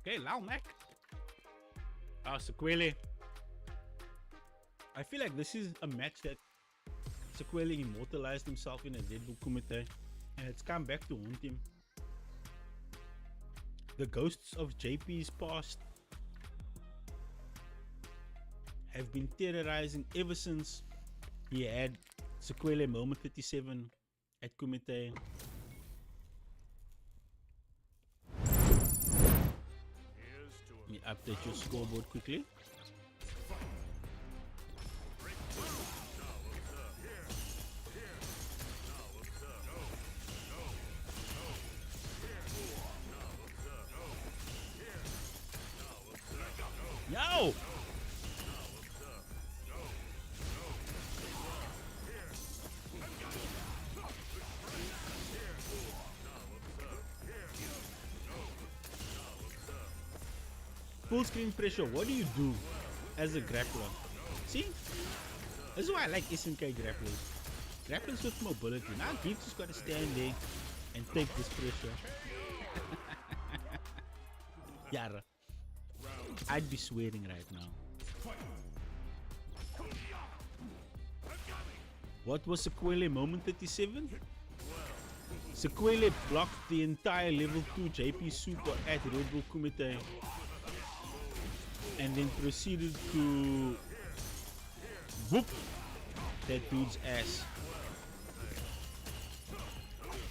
Okay, Lau Mac. Sequele. I feel like this is a match that Sequele immortalized himself in a Red Bull Kumite, and it's come back to haunt him. The ghosts of JP's past have been terrorizing ever since he had Sequele Moment 37 at Kumite. update your scoreboard quickly. Yo! Full screen pressure, what do you do as a grappler? See? This is why I like SNK grapplers. Grapplers with mobility. Now Geeks just gotta stand there and take this pressure. Yara. I'd be swearing right now. What was Sequele moment 37? Sequele blocked the entire level 2 JP Super at Red Bull Kumite and then proceeded to whoop that dude's ass.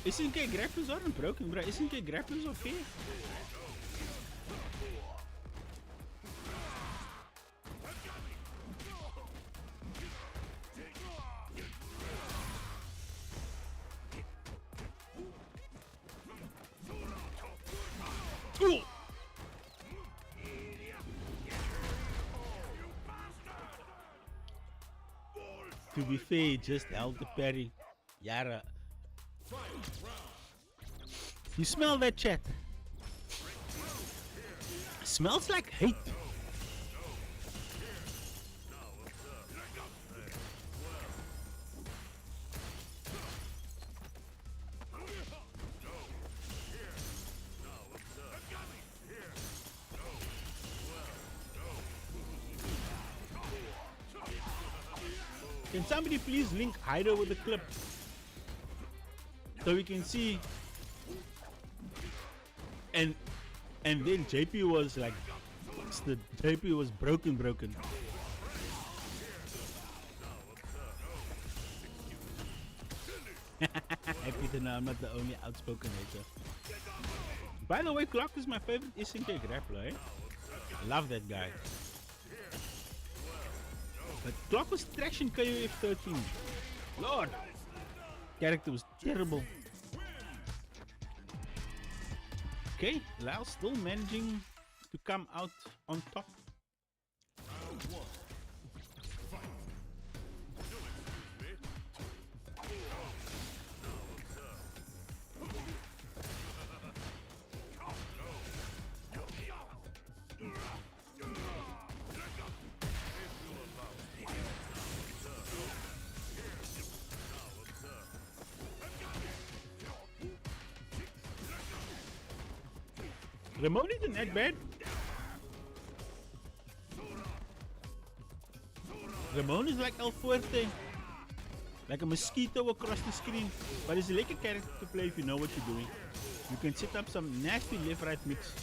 SNK grapplers aren't broken, bro. SNK grapplers are fair. Ooh. To be fair, just held the parry. Yara. You smell that, chat? Smells like hate. Can somebody please link Hyder with the clip so we can see? And then JP was like, the JP was broken. Happy to know I'm not the only outspoken hater. By the way, Clock is my favorite SNK grappler, eh? I love that guy. But Clock was traction KOF 13. Lord! Character was terrible. Okay, Lyle still managing to come out on top. Round one. Fight. Ramon isn't that bad. Ramon is like El Fuerte. Like a mosquito across the screen. But it's like a character to play if you know what you're doing. You can set up some nasty left-right mix.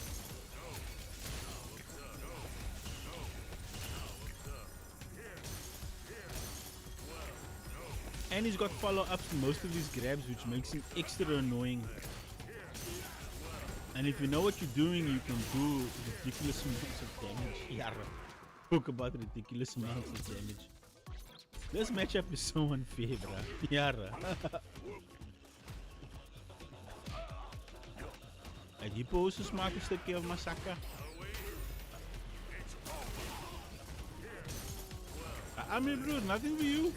And he's got follow-ups to most of his grabs, which makes him extra annoying. And if you know what you're doing, you can do ridiculous amounts of damage. Yara. Talk about ridiculous amounts of damage. This matchup is so unfair, bruh. Yara. En die poses maken een stukje of massacre. I'm here, bro. Nothing for you.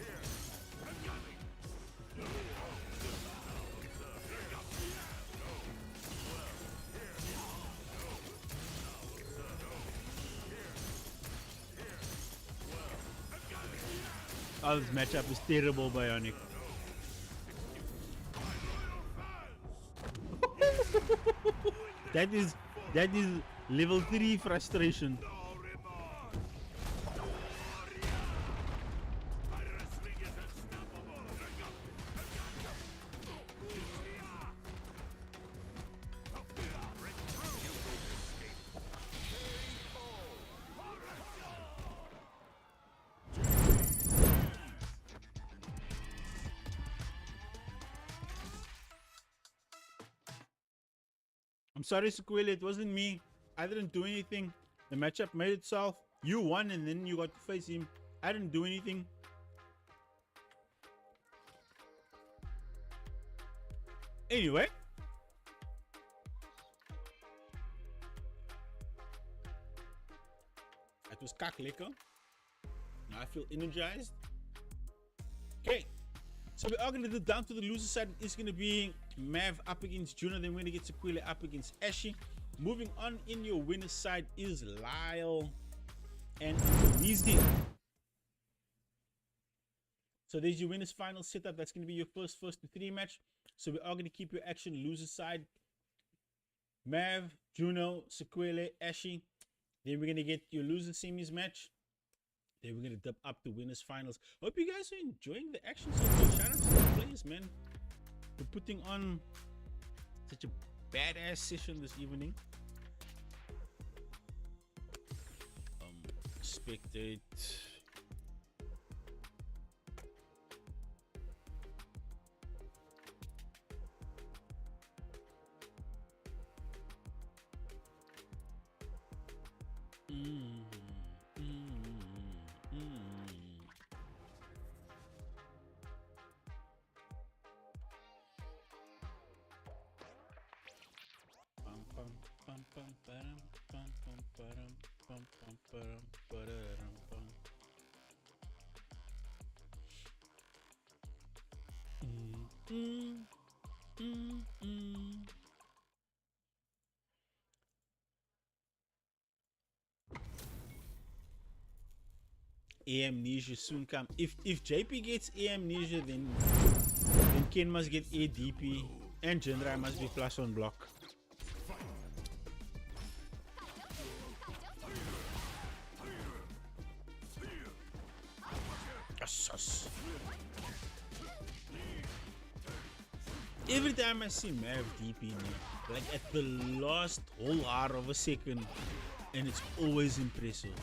Oh, this matchup is terrible, Bionic. That is level 3 frustration. I'm sorry, Sequela, it wasn't me. I didn't do anything. The matchup made itself. You won and then you got to face him. I didn't do anything. Anyway. It was kak lekker. Now I feel energized. Okay. So we are going to do down to the loser side. It's going to be Mav up against Juno. Then we're going to get Sequila up against Ashi. Moving on in your winner's side is Lyle and Weezy. So there's your winner's final setup. That's going to be your first to three match. So we are going to keep your action loser side. Mav, Juno, Sequele, Ashi. Then we're going to get your loser semis match. Then we're going to dip up to winners finals. Hope you guys are enjoying the action so far. Shout out to the players, man. We're putting on such a badass session this evening. Spectate. Amnesia soon come. If JP gets amnesia, then Ken must get ADP and Jindrai must be plus on block. Every time I see Mav DP, like at the last whole hour of a second, and it's always impressive.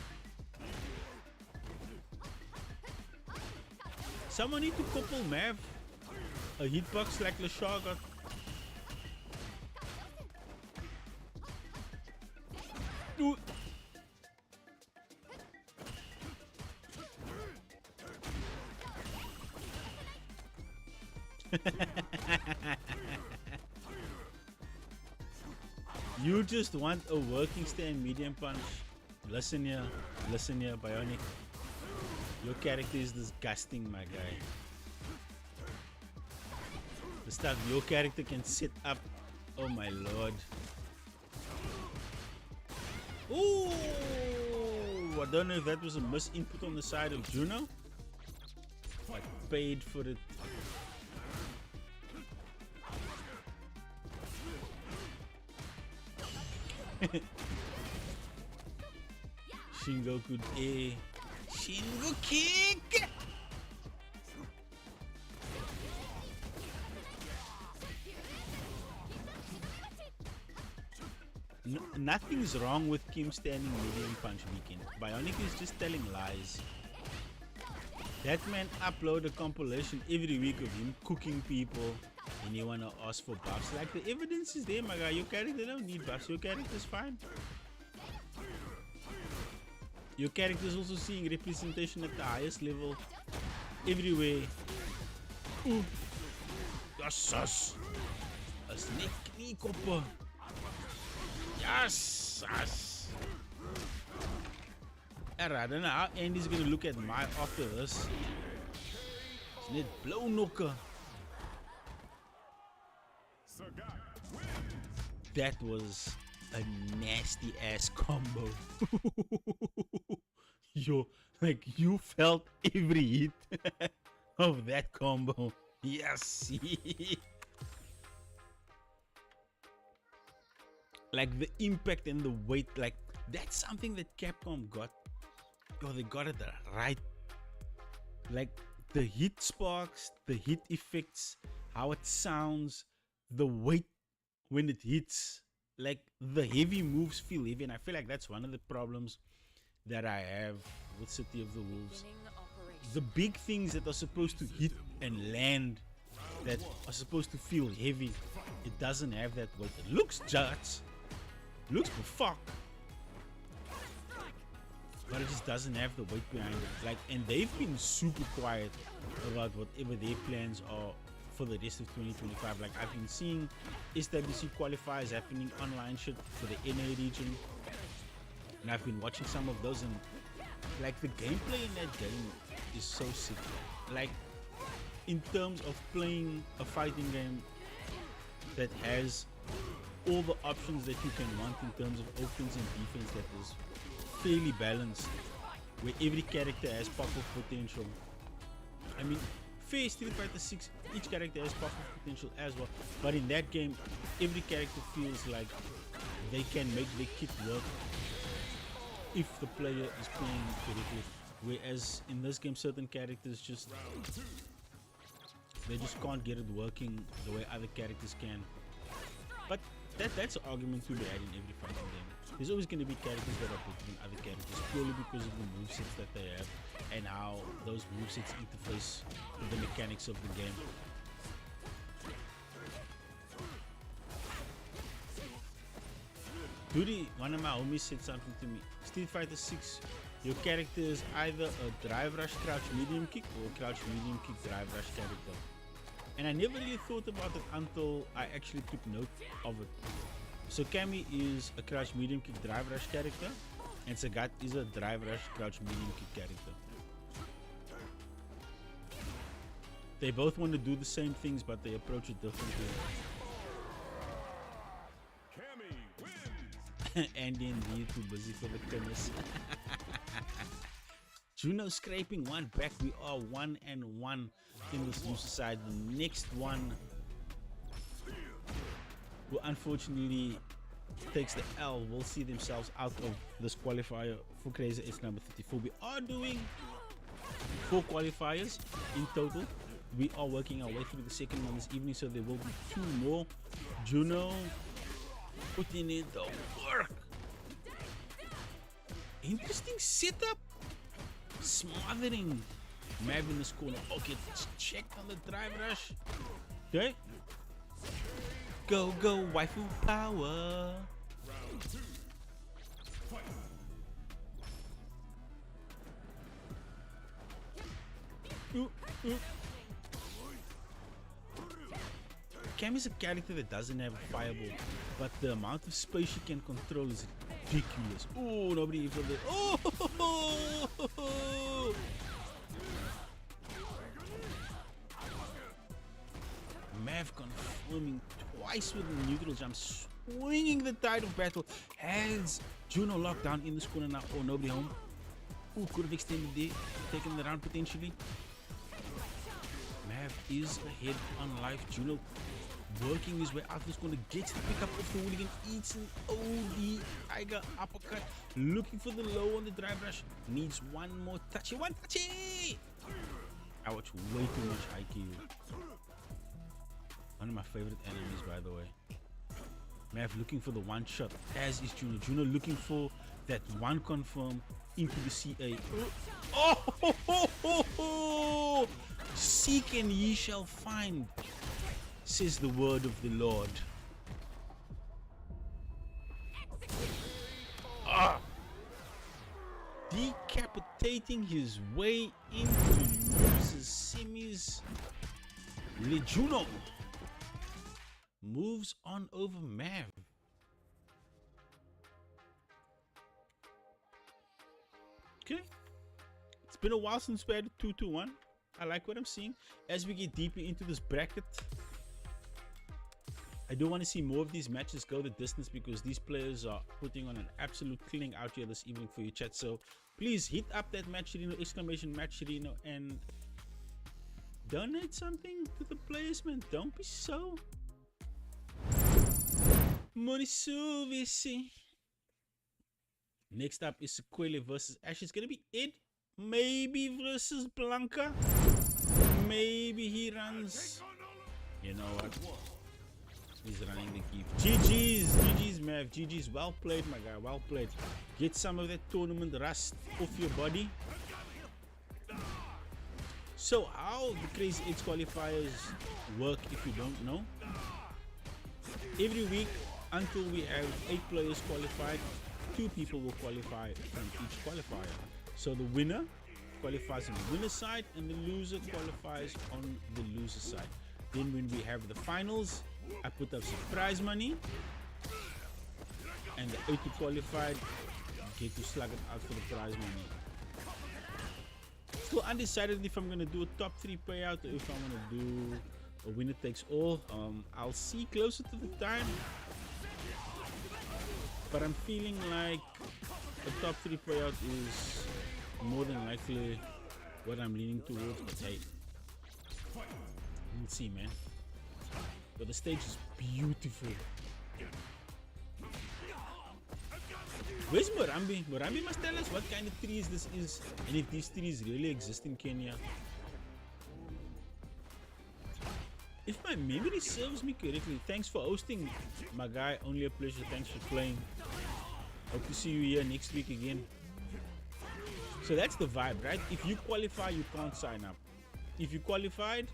Someone need to couple Mav a hitbox like Lashar got. Dude. You just want a working stand medium punch. Listen here, Bionic. Your character is disgusting, my guy. The stuff your character can set up. Oh my lord. Ooh! I don't know if that was a misinput on the side of Juno. I paid for it. Shingoku A. Shingo kick! Nothing's wrong with Kim standing medium punch weekend. Bionic is just telling lies. That man upload a compilation every week of him cooking people and you wanna ask for buffs. Like the evidence is there, my guy. Your character don't need buffs. Your character's fine. Your character is also seeing representation at the highest level everywhere. Ooh. Yes. A snake knee copper. Yes. I don't know how Andy's gonna look at my after this. It's net blow knocker. That was a nasty ass combo. Yo, like you felt every hit of that combo. Yes. Like the impact and the weight, like that's something that Capcom got. Yo, they got it right. Like the hit sparks, the hit effects, how it sounds, the weight when it hits. Like the heavy moves feel heavy, and I feel like that's one of the problems that I have with City of the Wolves. The big things that are supposed to hit and land, that are supposed to feel heavy, it doesn't have that weight. It looks just, looks for fuck. but it just doesn't have the weight behind it. Like, and they've been super quiet about whatever their plans are for the rest of 2025. Like, I've been seeing SWC qualifiers happening online shit for the NA region, and I've been watching some of those, and like the gameplay in that game is so sick. Like, in terms of playing a fighting game that has all the options that you can want in terms of offense and defense, that is fairly balanced, where every character has pop-off potential. I mean, fair Street Fighter 6, each character has pop-off potential as well, but in that game, every character feels like they can make their kit work if the player is playing correctly. Whereas in this game, certain characters just can't get it working the way other characters can. But that's an argument to be had in every fighting game. There's always going to be characters that are better than other characters purely because of the movesets that they have and how those movesets interface with the mechanics of the game. Duty, one of my homies, said something to me. Street Fighter 6, your character is either a drive rush crouch medium kick or a crouch medium kick drive rush character. And I never really thought about it until I actually took note of it. So Cammy is a crouch medium kick drive rush character, and Sagat is a drive rush crouch medium kick character. They both want to do the same things, but they approach it differently. Cammy wins. And indeed, too busy for the tennis. Juno scraping one back. We are 1-1 in this loser side. The next one who unfortunately takes the L will see themselves out of this qualifier for Crazy 8's number 34. We are doing 4 qualifiers in total. We are working our way through the second one this evening, so there will be 2 more. Juno putting in the work. Interesting setup. Smothering Mav in this corner. Okay, let's check on the drive rush. Okay. Go, waifu power. Round 2. Fight. Cam is a character that doesn't have a fireball, but the amount of space she can control is ridiculous. Oh, nobody even did. Oh! Mav confirming twice with the neutral jump, swinging the tide of battle. Has Juno locked down in this corner now. Oh, nobody home. Oh, could have extended there, taken the round potentially. Mav is ahead on life. Juno working his way out of this corner, gets the pickup of the hooligan, eats an OD Tiger uppercut, looking for the low on the drive rush. Needs one more touchy, one touchy! I watch way too much IQ. One of my favorite enemies, by the way. Mav looking for the one shot, as is Juno. Juno looking for that one confirm into the CA. Oh! Seek and ye shall find, says the word of the Lord. Decapitating his way into loses semis. Lejuno moves on over Mav. Okay, it's been a while since we had a 2-1. I like what I'm seeing. As we get deeper into this bracket, I do want to see more of these matches go the distance, because these players are putting on an absolute killing out here this evening for you, chat. So please hit up that matcherino, exclamation matcherino, and donate something to the players, man. Don't be so Morisuvici. Next up is Sequele versus Ash. It's gonna be Ed, maybe versus Blanca. Maybe he runs. You know what? He's running the gift. GG's Mav. GG's. Well played, my guy. Well played. Get some of that tournament rust off your body. So how the Crazy 8's qualifiers work, if you don't know, every week until we have 8 players qualified, 2 people will qualify from each qualifier. So the winner qualifies on the winner's side and the loser qualifies on the loser's side. Then when we have the finals, I put up some prize money and the 8 who qualified get to slug it out for the prize money. Still undecided if I'm gonna do a top 3 payout or if I'm gonna do a winner takes all. I'll see closer to the time, but I'm feeling like a top 3 payout is more than likely what I'm leaning towards. But hey, we'll see, man. But the stage is beautiful. Where's Murambi? Murambi must tell us what kind of trees this is and if these trees really exist in Kenya. If my memory serves me correctly, thanks for hosting, my guy. Only a pleasure. Thanks for playing. Hope to see you here next week again. So that's the vibe, right? If you qualify, you can't sign up. If you qualified,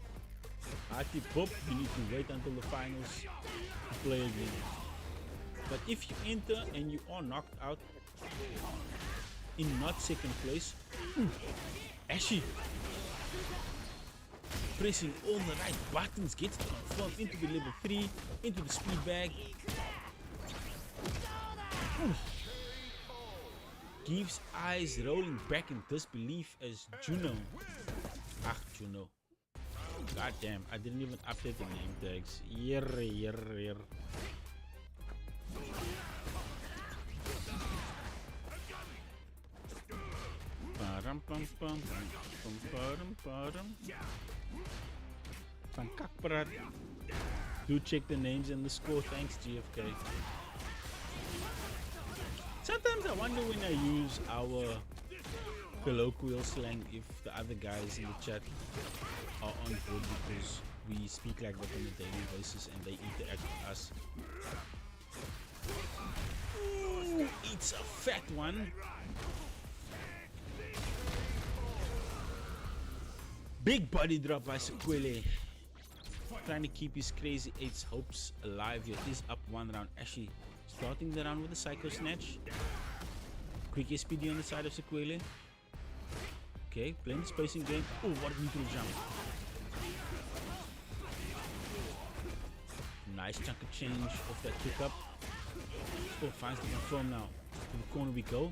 you need to wait until the finals to play again. But if you enter and you are knocked out in not second place, Ashy pressing all the right buttons gets confirmed into the level 3, into the speed bag. Gives eyes rolling back in disbelief as Juno. Juno. God damn, I didn't even update the name tags. Yer. Van Kakprat. Do check the names and the score. Thanks, GFK. Sometimes I wonder when I use our colloquial slang if the other guys in the chat are on board because we speak like that on a daily basis and they interact with us. Ooh, it's a fat one. Big body drop by Sequele. Trying to keep his crazy 8's hopes alive. Here is up 1 round. Actually starting the round with a Psycho Snatch. Quick SPD on the side of Sequele. Okay, playing the spacing game. Oh, what a neutral jump. Nice chunk of change off that pickup. Oh, finds the confirm now. To the corner we go.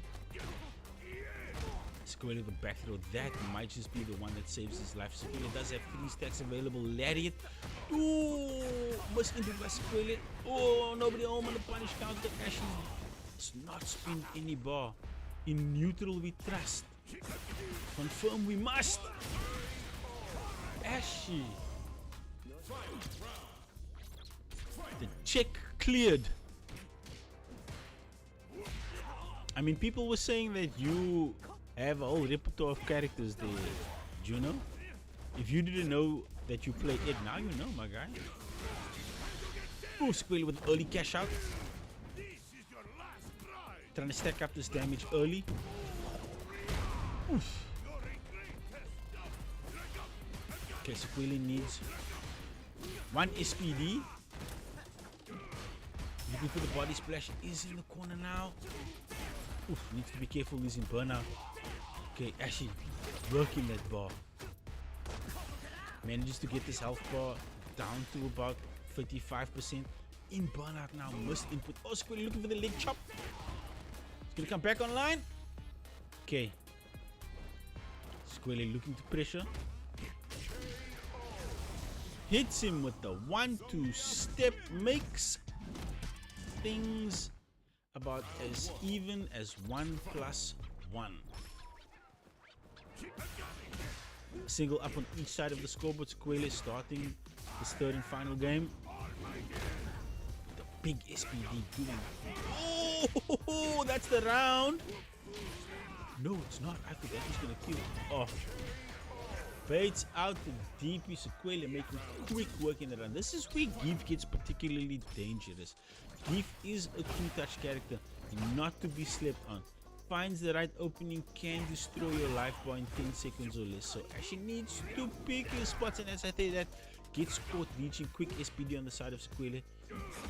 Sequele with the back throw. That might just be the one that saves his life. Sequele does have 3 stacks available. Lariat. Oh, must into by Sequele. Oh, nobody home on the punish counter. Ashley does not spin any bar. In neutral we trust. Confirm we must. Ashy. The check cleared. I mean, people were saying that you have a whole repertoire of characters there, Juno. If you didn't know that you play it, now you know, my guy. Oh, Sequele with early cash out. Trying to stack up this damage early. Oof. Okay, Sequele needs 1 SPD. Looking for the body splash. Is in the corner now. Oof, needs to be careful. He's in burnout. Okay, Ashy working that bar. Manages to get this health bar down to about 35%. In burnout now. Must input. Oh, Sequele looking for the leg chop. He's gonna come back online. Okay. Sequele looking to pressure. Hits him with the 1-2 step. Makes things about as even as 1 + 1. Single up on each side of the scoreboard. Sequele starting his 3rd and final game. The big SPD doing. Oh, that's the round. No, it's not. I thought that was gonna kill. Oh. Baits out the DP. Sequele making quick work in the run. This is where Geef gets particularly dangerous. Geef is a 2-touch character, not to be slept on. Finds the right opening, can destroy your life bar in 10 seconds or less. So actually needs to pick his spots, and as I say that, Gets caught reaching quick SPD on the side of Sequele.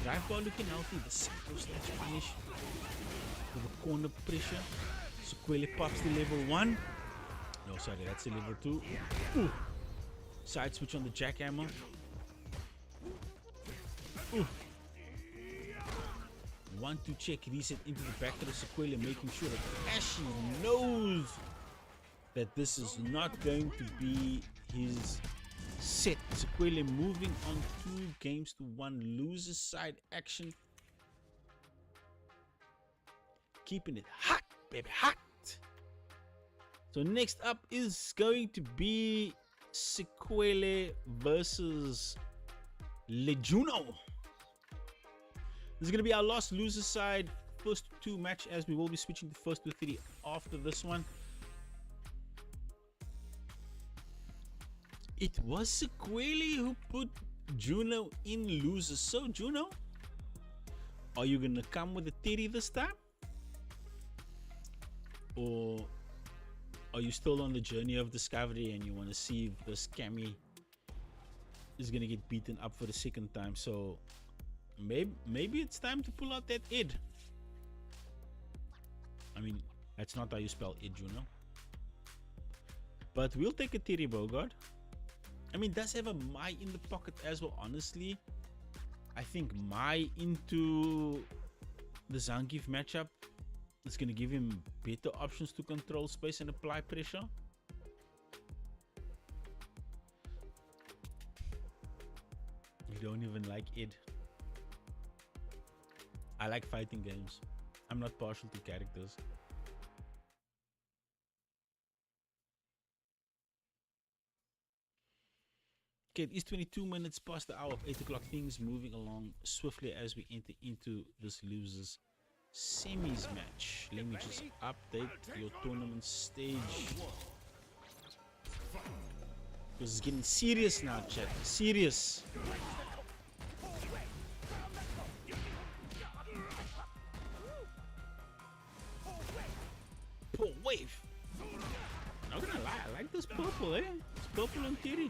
Drive ball looking healthy. The Psycho slash punish. With the corner pressure. Sequele pops to level 1. No, sorry, that's a level 2. Ooh. Side switch on the jackhammer. Ooh. 1-2 check, reset into the back of the Sequele, making sure that Ashy knows that this is not going to be his set. Sequele moving on 2 games to 1, loses side action. Keeping it hot, baby, hot. So next up is going to be Sequele versus Lejuno. This is going to be our last loser side first 2 match, as we will be switching to first to 3 after this one. It was Sequele who put Juno in losers. So Juno, are you going to come with a Teddy this time? Or are you still on the journey of discovery and you want to see if this Cammy is going to get beaten up for the second time? So maybe it's time to pull out that Ed. I mean, that's not how you spell Ed, Juno. But we'll take a Terry Bogard. I mean, does have a Mai in the pocket as well, honestly. I think Mai into the Zangief matchup is going to give him better options to control space and apply pressure. You don't even like Ed. I like fighting games. I'm not partial to characters. Okay, it is 22 minutes past the hour of 8 o'clock. Things moving along swiftly as we enter into this losers semis match. Let me just update your tournament stage. Because it's getting serious now, chat. Serious. Poor wave. Not gonna lie, I like this purple, eh? It's purple and kitty.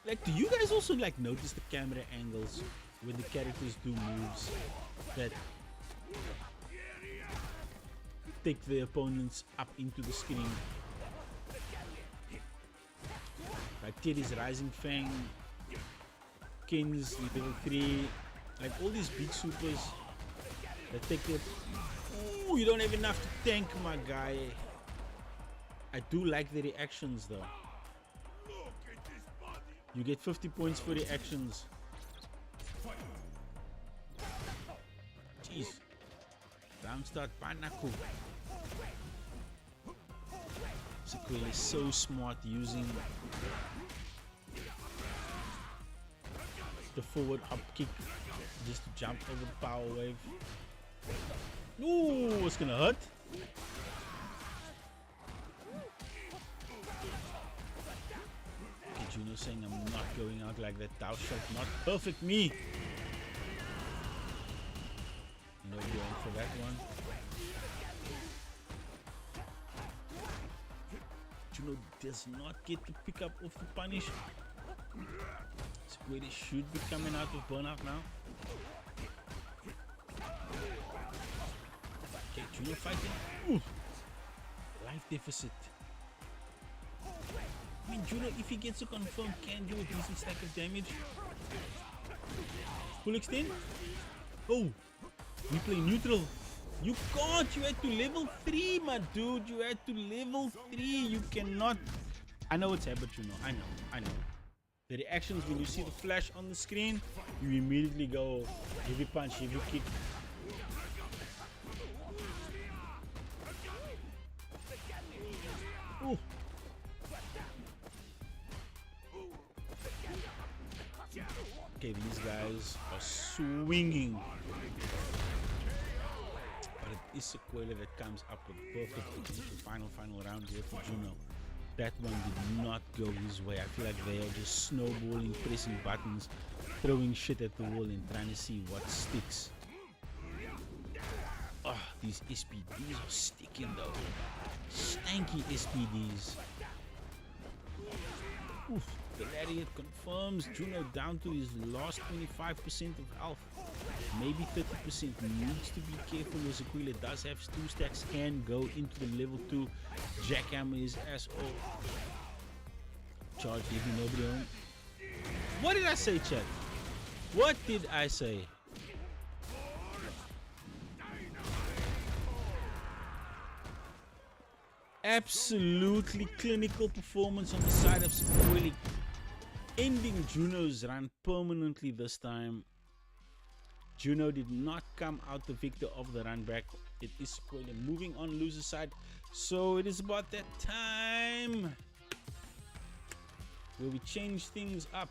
Like, do you guys also like notice the camera angles when the characters do moves that take the opponents up into the screen? Like Teddy's Rising Fang, Ken's level 3, like all these big supers that take the... Ooh, you don't have enough to tank, my guy. I do like the reactions though. You get 50 points for reactions. Jeez. Round start Panaku. Sequele is so smart using the forward up kick just to jump over the power wave. Ooh, it's gonna hurt. Okay, Juno saying I'm not going out like that. Thou shalt not perfect me. No going for that one. Juno does not get to pick up off the punish. Sequele should be coming out of burnout now. Okay, Juno fighting. Ooh. Life deficit. I mean, Juno, if he gets a confirm, can do a decent stack of damage. Full extend. Oh, we play neutral. You can't. You had to level 3, my dude. You had to level 3. You cannot. I know it's habit, Juno. I know. The reactions when you see the flash on the screen, you immediately go heavy punch, heavy kick. Ooh. Okay, these guys are swinging. But it is Sequele that comes up with perfect potential. Final round here for Juno. That one did not go his way. I feel like they are just snowballing, pressing buttons, throwing shit at the wall and trying to see what sticks. Oh, these SPDs are sticking though. Stanky SPDs. Oof, the Lariat confirms Juno down to his last 25% of health. Maybe 30%. Needs to be careful as Aquila does have 2 stacks, can go into the level 2. Jackhammer his ass off. Charge heavy, nobody home. What did I say, chat? What did I say? Absolutely clinical performance on the side of Sequoia, ending Juno's run permanently this time. Juno did not come out the victor of the run back. It is Sequoia moving on loser side. So it is about that time where we change things up.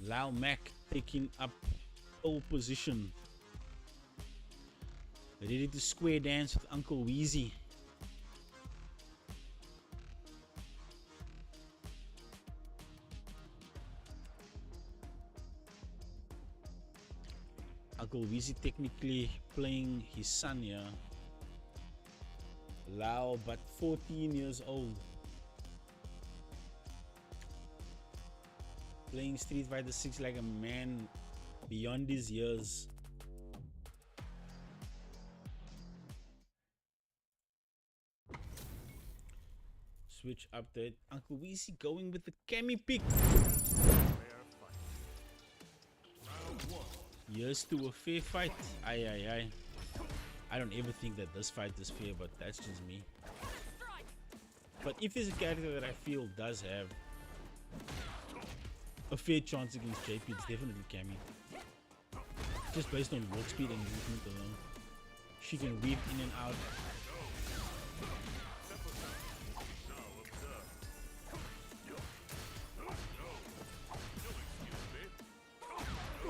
Lal Mac taking up pole position. Ready to square dance with Uncle Weezy. Uncle Weezy technically playing his son here. Lau, but 14 years old. Playing Street Fighter 6 like a man beyond his years. Switch update. Uncle Weezy going with the Cammy pick. Here's to a fair fight. Aye, aye, aye. I don't ever think that this fight is fair, but that's just me. But if there's a character that I feel does have a fair chance against JP, it's definitely Cammy. Just based on walk speed and movement alone. She can weave in and out.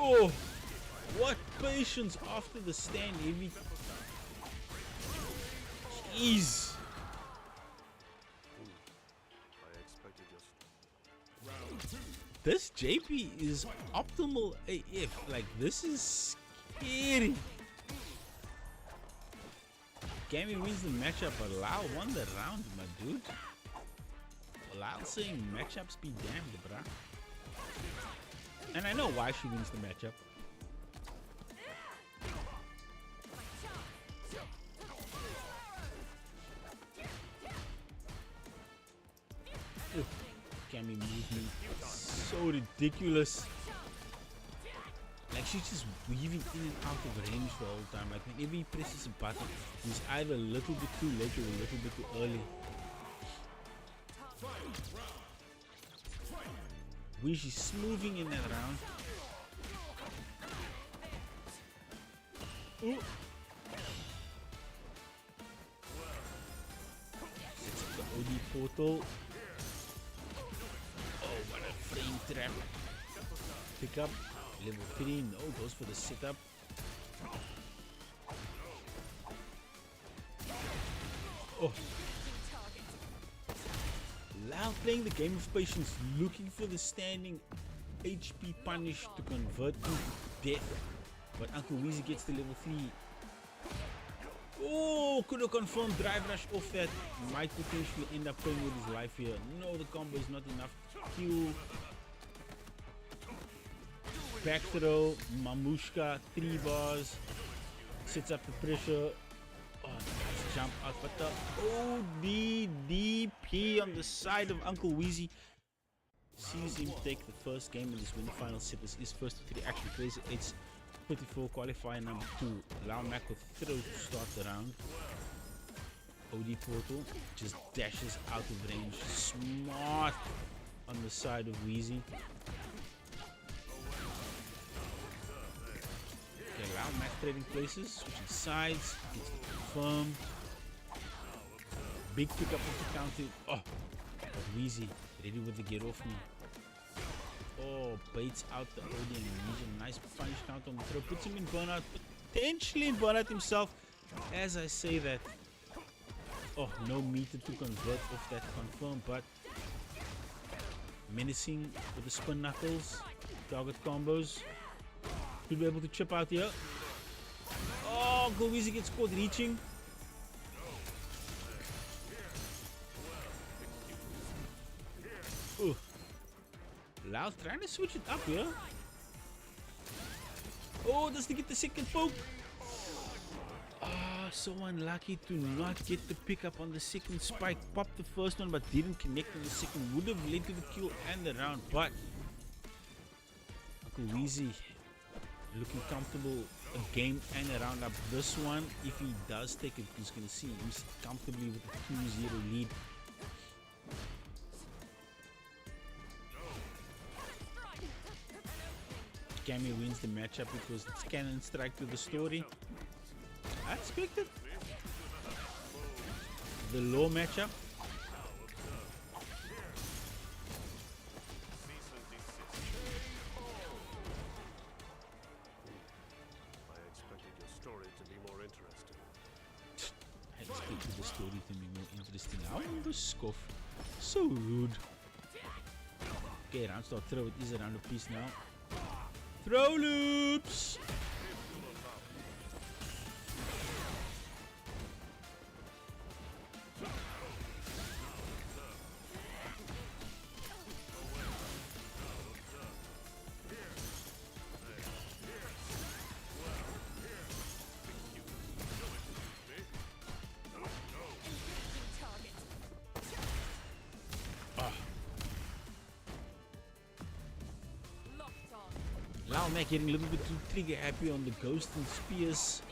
Oh, what patience after the stand heavy. Jeez. This JP is optimal AF. Like, this is scary. Cammy wins the matchup, but Lau won the round, my dude. Lau saying matchups be damned, bruh. And I know why she wins the matchup. Cammy movement so ridiculous. Like, she's just weaving in and out of range the whole time. Like, whenever he presses a button, he's either a little bit too late or a little bit too early. Where she's smoothing in that round. Ooh. Sets up the OD portal. Oh, what a frame trap. Pick up. Level 3. No, goes for the setup. Oh. Lau playing the game of patience, looking for the standing HP punish to convert to death. But Uncle Weezy gets to level 3. Oh, could have confirmed drive rush off that. Might potentially end up playing with his life here. No, the combo is not enough to kill. Back throw, Mamushka, 3 bars. Sets up the pressure. Oh, nice jump out, but the ODDP on the side of Uncle Weezy sees him take the first game in this win final set. This is first to 3 action. Crazy 8's 34 qualifier number 2. Lau Mac with throw to start the round. OD portal just dashes out of range. Smart on the side of Weezy. Okay, Lau Mac trading places, switching sides, gets the confirm. Big pick up of the counter. Oh, Weezy ready with the get off me. Oh, baits out the OD and nice punish counter on the throw. Puts him in burnout, potentially in burnout himself. As I say that, oh, no meter to convert off that confirm, but menacing with the spin knuckles, target combos. to be able to chip out here. Oh, Gowizi gets caught reaching. Ooh. Loud trying to switch it up here. Oh, does he get the second poke? Ah, so unlucky to not get the pickup on the second spike. Popped the first one but didn't connect on the second. Would have led to the kill and the round, but Uncle Weezy looking comfortable a game and a round up. This one, if he does take it, he's going to see he's comfortably with a 2-0 lead. Cammy wins the matchup because it's cannon strike to the story. I expected the low matchup. I expected your story to be more interesting. I expected the story to be more interesting. How the scoff? So rude. Okay, round start throw. It is a round of peace now. Throw loops! Lao Mac getting a little bit too trigger happy on the ghost and spears.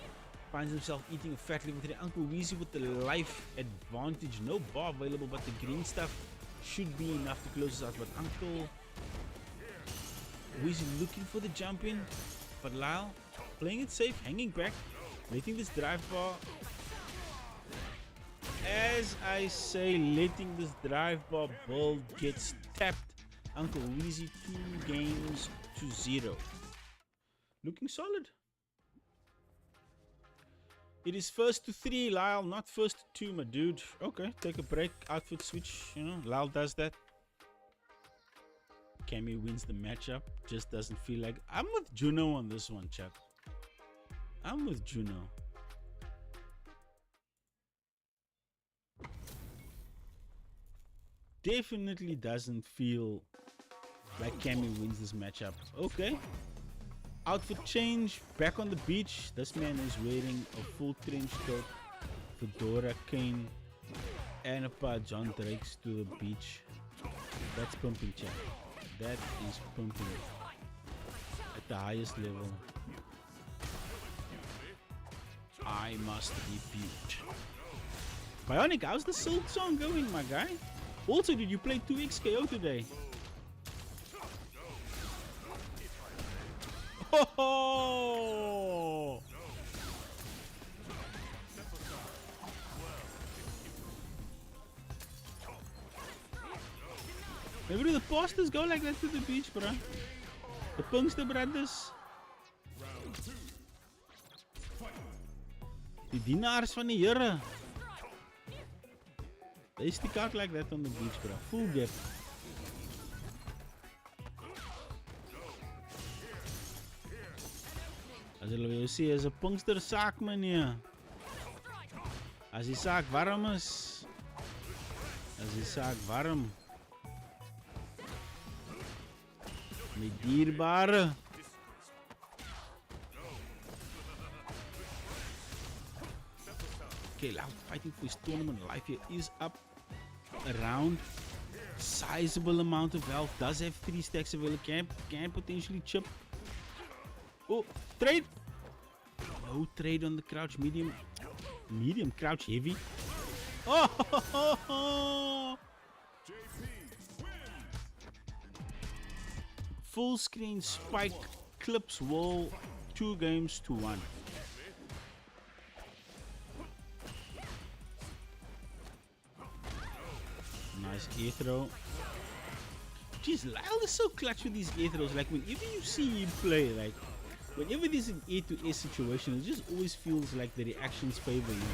Finds himself eating a fat level 3. Uncle Weezy with the life advantage. No bar available, but the green stuff should be enough to close us out. But Uncle Weezy looking for the jump in. But Lyle playing it safe, hanging back, letting this drive bar. As I say, letting this drive bar build gets tapped. Uncle Weezy 2 games to 0. Looking solid. It is first to 3, Lyle, not first to 2, my dude. Okay, take a break, outfit switch, you know, Lyle does that. Cammy wins the matchup, just doesn't feel like... I'm with Juno on this one, Chuck. I'm with Juno. Definitely doesn't feel like Cammy wins this matchup. Okay. Outfit change, back on the beach. This man is wearing a full trench coat, fedora, cane, and a pair of John Drakes to the beach. That's pumping, chat. That is pumping at the highest level. I must repeat. Bionic, how's the Silk song going, my guy? Also, did you play 2x KO today? Oh! Maybe the posters go like that to the beach, bro. The Punkster brothers. Die dienaars van die Here. They stick out like that on the beach, bro. Full gap. As hulle wil sê, is 'n Punkster saak, meneer. As die saak warm is. As die saak warm. My dierbare. Okay, Loud fighting for his tournament life here is up around sizable amount of health. Does have 3 stacks available. Can potentially chip. Oh, trade. No trade on the crouch. Medium crouch heavy. Oh, full screen spike clips wall. 2 games to 1. Nice air throw. Jeez, Lyle is so clutch with these air throws. Like whenever you see him play, like whenever there's an A to A situation, it just always feels like the reactions favor you.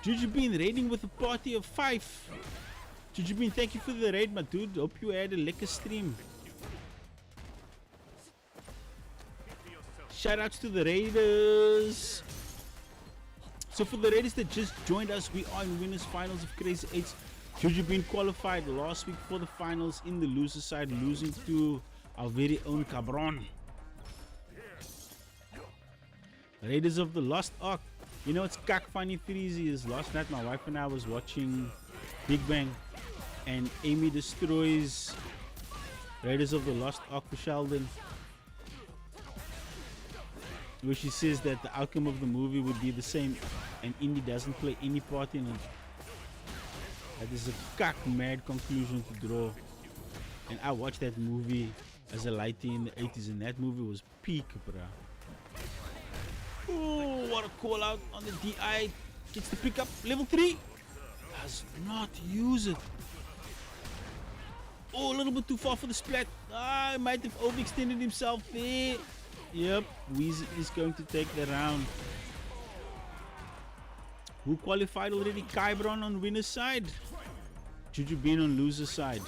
Jujubin raiding with a party of 5. Jujubin, thank you for the raid, my dude. Hope you had a lekker stream. Shout outs to the Raiders. So for the Raiders that just joined us, we are in winners finals of Crazy 8's. Crzy been qualified last week for the finals in the loser side, losing to our very own Cabron. Raiders of the Lost Ark. You know, it's kak funny 3 is last night my wife and I was watching Big Bang, and Amy destroys Raiders of the Lost Ark for Sheldon, where she says that the outcome of the movie would be the same and Indy doesn't play any part in it. That is a kak mad conclusion to draw. And I watched that movie as a lighty in the 80s, and that movie was peak, bruh. Oh, what a call out on the DI. Gets the pick up. Level 3. Does not use it. Oh, a little bit too far for the splat. Ah, he might have overextended himself there. Yep, Weezy is going to take the round. Who qualified already? Kybron on winner's side. Crzy been on loser's side.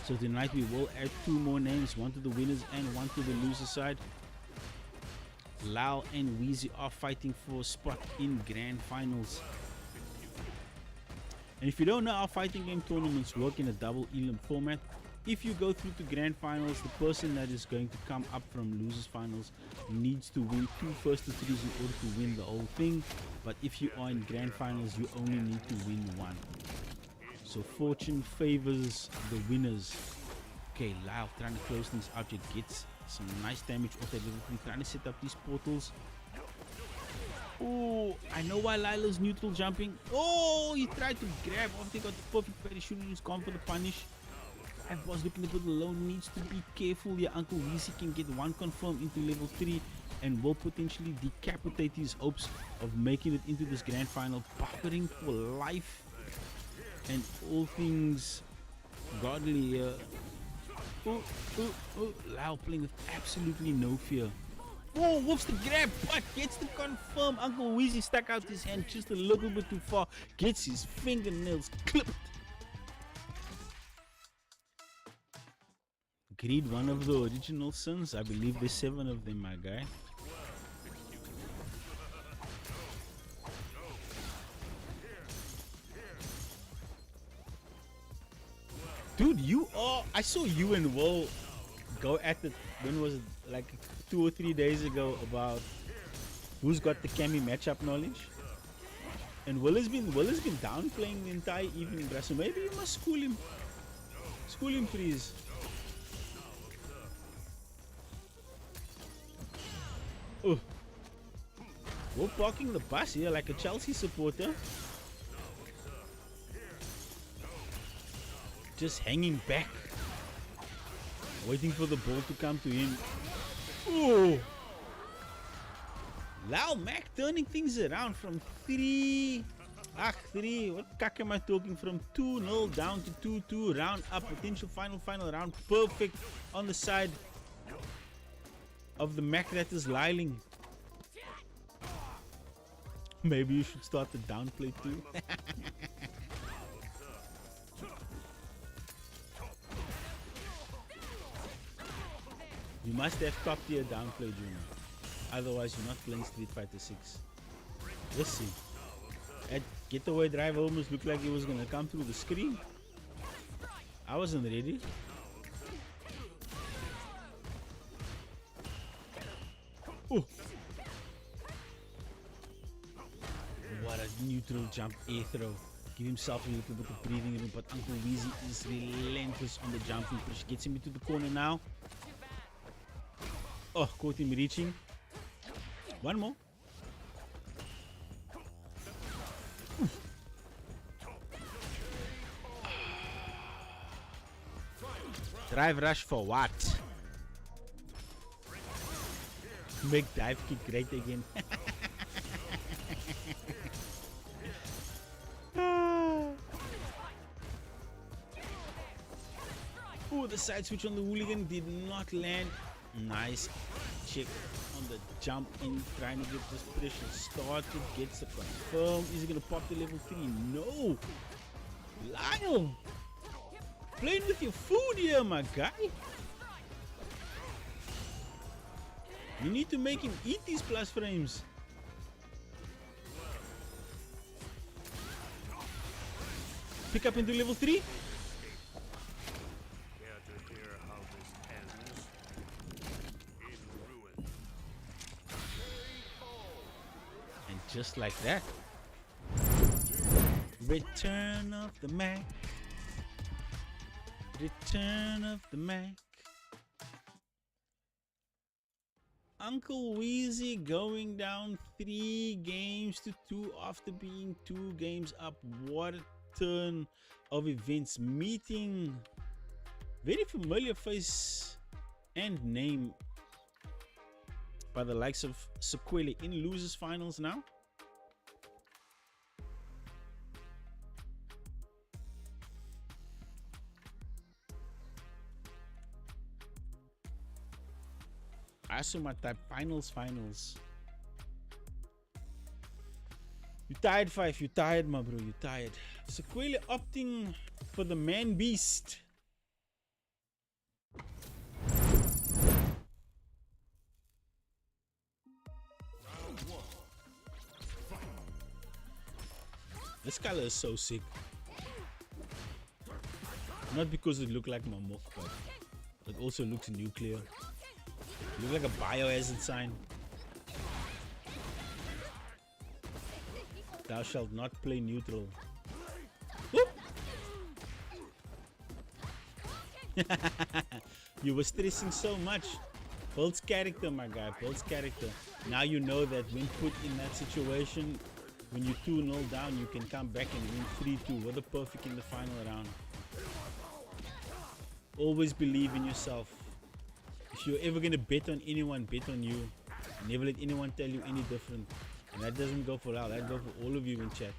So tonight we will add 2 more names, one to the winners and one to the loser side. Lau and Weezy are fighting for a spot in grand finals. And if you don't know how fighting game tournaments work in a double elim format, if you go through to grand finals, the person that is going to come up from losers finals needs to win 2 first to 3s in order to win the whole thing. But if you are in grand finals, you only need to win 1. So fortune favors the winners. Okay, Lau trying to close things out. It gets some nice damage off that level 3, trying to set up these portals. Oh, I know why Lila's neutral jumping. Oh, he tried to grab after he got the perfect parachute and he's gone for the punish. I was looking at it alone, needs to be careful. Your Uncle Weezy can get 1 confirm into level 3 and will potentially decapitate his hopes of making it into this grand final. Buffering for life and all things godly here. Lau playing with absolutely no fear. Oh, whoops the grab, but gets the confirm. Uncle Weezy stuck out his hand just a little bit too far. Gets his fingernails clipped. Greed, one of the original sins. I believe there's 7 of them, my guy. Dude, you are. I saw you and Will go at it. When was it? Like 2 or 3 days ago, about who's got the Cammy matchup knowledge. And Will has been downplaying the entire evening, bruh. So maybe you must school him. School him, please. Oh, we're parking the bus here like a Chelsea supporter. Just hanging back, waiting for the ball to come to him. Oh, Lau Mac turning things around from 3. What kak am I talking? From 2-0 down to 2-2. Round up, potential final round. Perfect on the side of the Mac that is liling. Maybe you should start the downplay too. You must have top tier downplay, Junior. Otherwise, you're not playing Street Fighter 6. Let's see. That getaway drive almost looked like it was gonna come through the screen. I wasn't ready. Oh. What a neutral jump air throw. Give himself a little bit of breathing room, but Uncle Weezy is relentless on the jumping push. Gets him into the corner now. Oh, caught him reaching. One more. Drive rush for what? Make dive kick great again. Oh, the side switch on the hooligan did not land. Nice check on the jump in, trying to get this pressure started. Gets the confirm. Is he gonna pop the level 3? No. Lyle, playing with your food here, my guy. You need to make him eat these plus frames. Pick up into level 3. Care to hear how this ends? In ruin. And just like that. Return of the Mac. Return of the Mac. Uncle Wheezy going down 3 games to 2 after being 2 games up. What a turn of events. Meeting very familiar face and name by the likes of Sequele in losers finals now. Asuma type finals. You tired, Five? You tired, my bro? You tired? Sequele opting for the man beast. This color is so sick. Not because it looked like Mamok, but it also looks nuclear. It looks like a biohazard sign. Thou shalt not play neutral. Whoop! You were stressing so much. Builds character, my guy. Builds character. Now you know that when put in that situation, when you 2-0 down, you can come back and win 3-2. What a perfect in the final round. Always believe in yourself. If you're ever gonna bet on anyone, bet on you. Never let anyone tell you any different. And that doesn't go for Al, that goes for all of you in chat.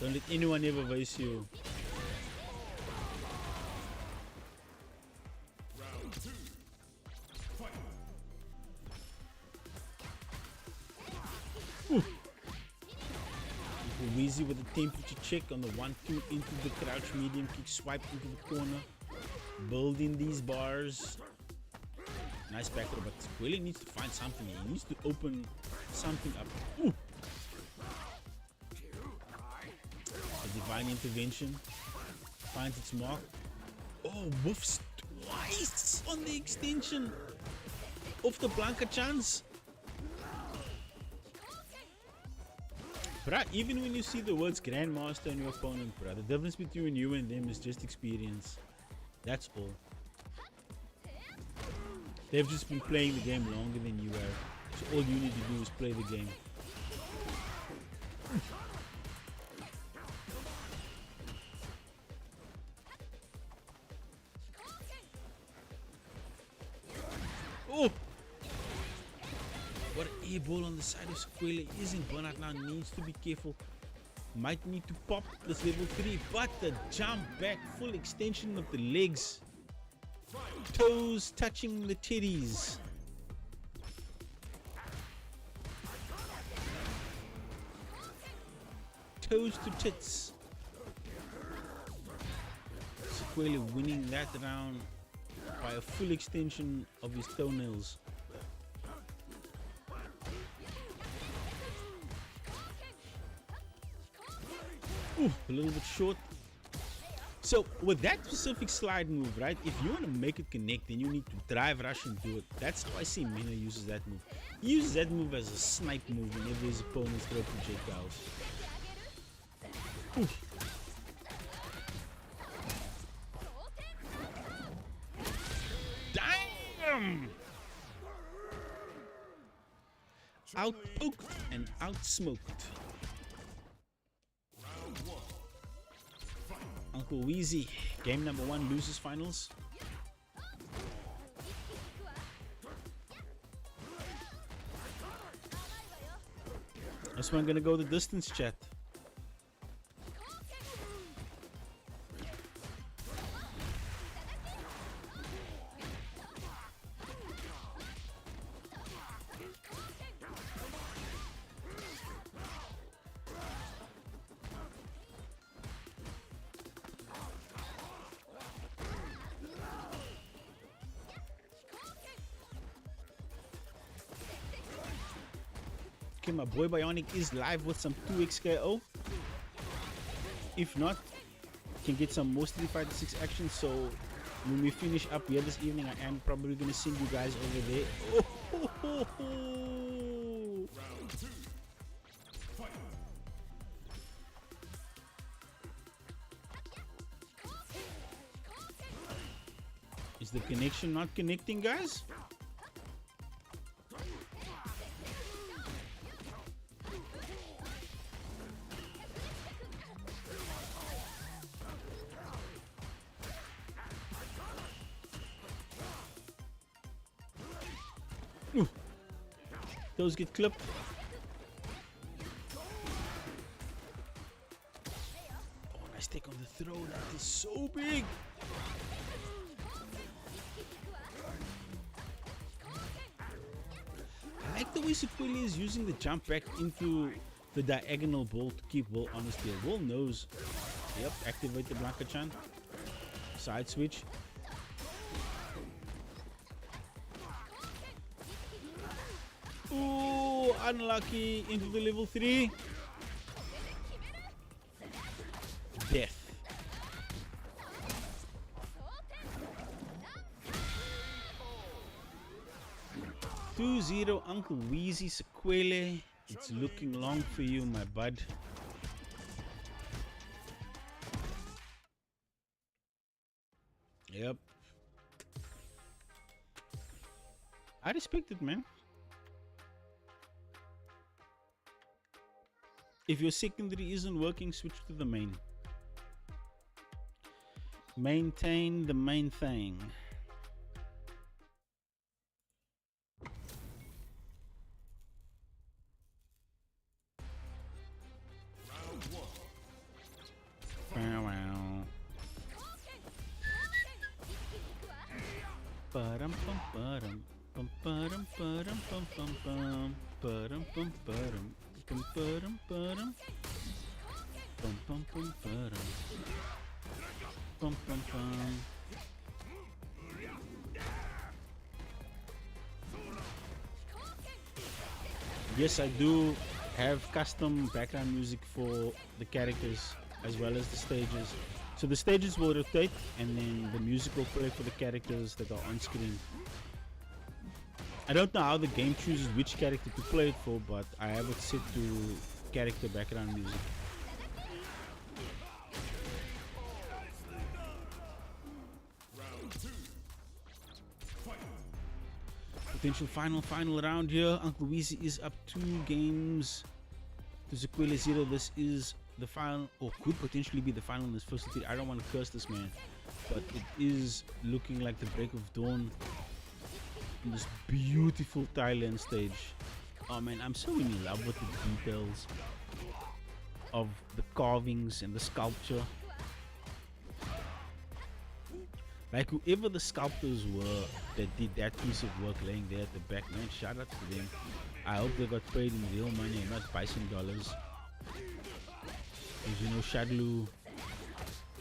Don't let anyone ever voice you. Round 2. Fight. Wheezy with a temperature check on the 1-2 into the crouch medium kick, swipe into the corner. Building these bars. Nice back row, but Willie needs to find something here. He needs to open something up. Ooh. A divine intervention. Finds its mark. Oh, woofs twice on the extension of the Blanca chance. Bruh, even when you see the words Grandmaster on your opponent, bruh, the difference between you and them is just experience. That's all. They've just been playing the game longer than you have. So all you need to do is play the game. Oh! What an air ball on the side of Sequele. Is in burnout now. Needs to be careful. Might need to pop this level 3. But the jump back. Full extension of the legs. Toes touching the titties. Toes to tits. Sequele winning that round by a full extension of his toenails. Ooh, a little bit short. So with that specific slide move, right, if you want to make it connect, then you need to drive, rush, and do it. That's how I see Mena uses that move. He uses that move as a snipe move whenever his opponents throw projectiles. Ooh. Damn! Out-poked and out-smoked. Uncle Wheezy, game number 1, losers finals. This one gonna go the distance, chat. Okay, my boy Bionic is live with some 2x KO. If not, can get some more Street Fighter 6 action. So when we finish up here this evening, I am probably gonna send you guys over there. Oh, ho, ho, ho. Round 2. Fight. Is the connection not connecting, guys? Ooh. Those get clipped. Oh, nice take on the throw. That is so big. I like the way Sequili is using the jump back into the diagonal ball to keep Will honest here. Will knows. Yep, activate the Blanca-chan. Side switch. Ooh, unlucky into the level 3. Death. 2-0 Uncle Weezy Sequele. It's looking long for you, my bud. Yep. I respect it, man. If your secondary isn't working, switch to the main. Maintain the main thing. Round 1. Wow, wow. Param pam param pam param param pam pam pam param pam param pam param param pam pam pam param pam pam pam. Yes, I do have custom background music for the characters as well as the stages. So the stages will rotate and then the music will play for the characters that are on screen. I don't know how the game chooses which character to play it for, but I have it set to character background music. Round 2. Fight. Potential final round here. Uncle Weezy is up 2 games to Sequele 0. This is the final, or could potentially be the final in this first defeat. I don't want to curse this man, but it is looking like the break of dawn in this beautiful Thailand stage. Oh man, I'm so in love with the details of the carvings and the sculpture. Like whoever the sculptors were that did that piece of work laying there at the back, man, shout out to them. I hope they got paid in real money and not bison dollars. Because you know,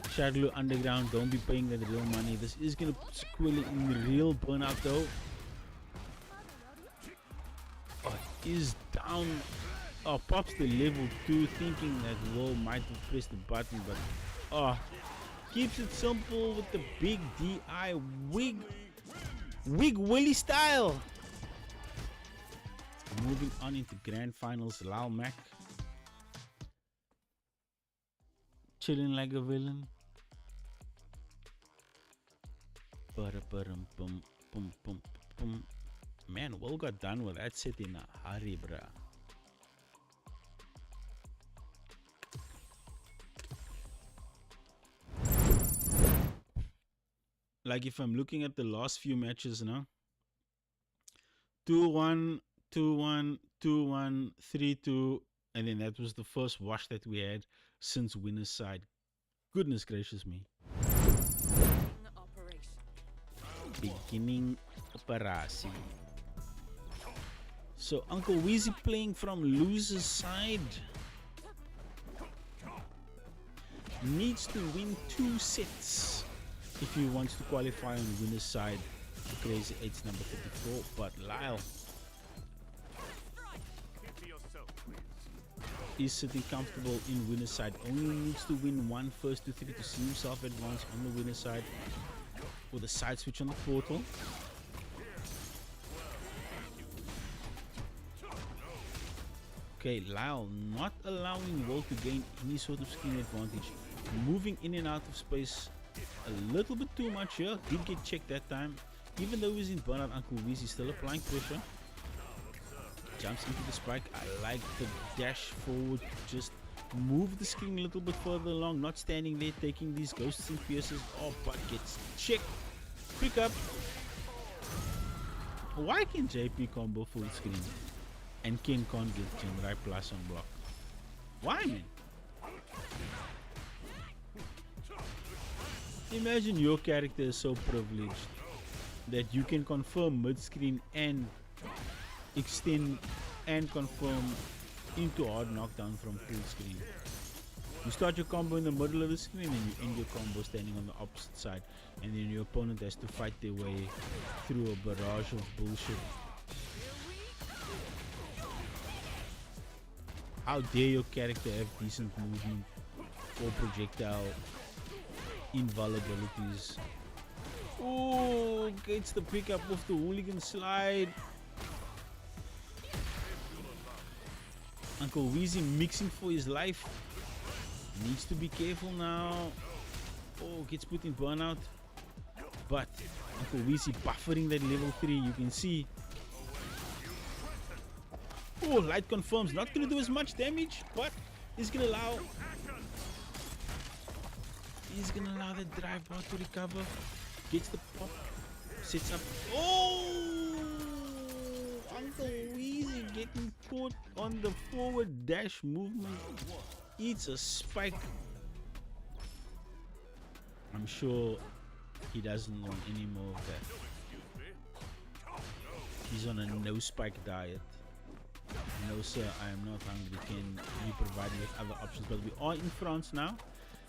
Shadlu Underground don't be paying that real money. This is gonna put Sequele in real burnout though. Oh, it is down. Oh, pops the level 2 thinking that Will might have pressed the button, but oh, keeps it simple with the big DI wig Willy style. Moving on into grand finals, Lal Mac chilling like a villain. Man, Will got done with that set in a hurry, bruh. Like if I'm looking at the last few matches now, 2-1, 2-1, 2-1, 3-2, and then that was the first wash that we had since winner's side. Goodness gracious me. Beginning operation. So Uncle Weezy playing from loser's side. Needs to win 2 sets if he wants to qualify on winner's side for Crazy 8's number 34. But Lyle, Keep to yourself. is sitting comfortable in winner's side. Only needs to win one first to 3 to see himself advance on the winner's side. With a side switch on the portal. Okay, Lyle not allowing Will to gain any sort of screen advantage. Moving in and out of space a little bit too much here. Did get checked that time. Even though he's in burnout, Uncle Weezy is still applying pressure. Jumps into the spike. I like the dash forward. Just move the screen a little bit further along. Not standing there taking these ghosts and pierces. Oh, but gets checked. Quick up. Why can JP combo full screen and Ken can't get Genrai plus on block? Why, man? Imagine your character is so privileged that you can confirm mid screen and extend and confirm into hard knockdown from full screen. You start your combo in the middle of the screen and you end your combo standing on the opposite side, and then your opponent has to fight their way through a barrage of bullshit. How dare your character have decent movement or projectile invulnerabilities. Oh, gets the pickup of the hooligan slide. Uncle Weezy mixing for his life. Needs to be careful now. Oh, gets put in burnout. But Uncle Weezy buffering that level 3. You can see. Oh, light confirms. Not going to do as much damage, but he's going to allow. He's going to allow the drive bar to recover. Gets the pop. Sets up. Oh! Uncle Weezy getting caught on the forward dash movement. Eats a spike. I'm sure he doesn't want any more of that. He's on a no spike diet. No sir, I am not hungry. Can you provide me with other options? But we are in France now.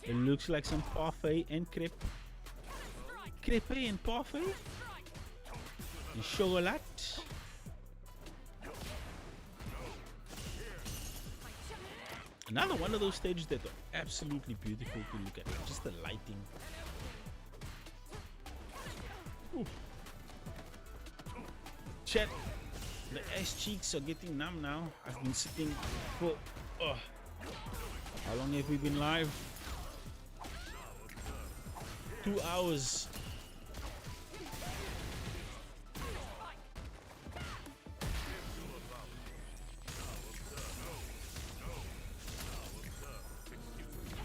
It looks like some parfait and crepe. Crepe and parfait. And chocolate. Another one of those stages that are absolutely beautiful to look at. Just the lighting. Ooh. Chat. The ass cheeks are getting numb now. I've been sitting for... how long have we been live? 2 hours.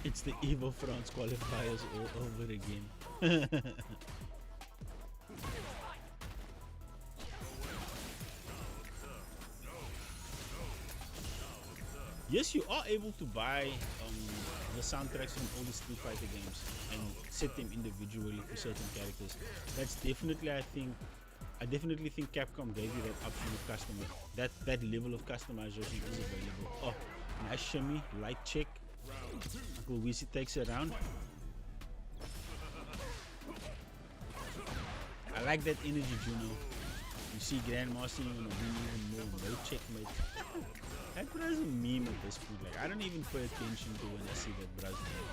It's the Evo France qualifiers all over again. Yes, you are able to buy the soundtracks from all the Street Fighter games and set them individually for certain characters. That's definitely, I definitely think Capcom gave you that option of custom. That level of customization is available. Oh, nice shimmy, light check. Uncle Weezy takes it around. I like that energy, Juno. You see Grandmaster even win even more. No checkmate. That bruh's a meme at this point. Like, I don't even pay attention to when I see that bruh's name.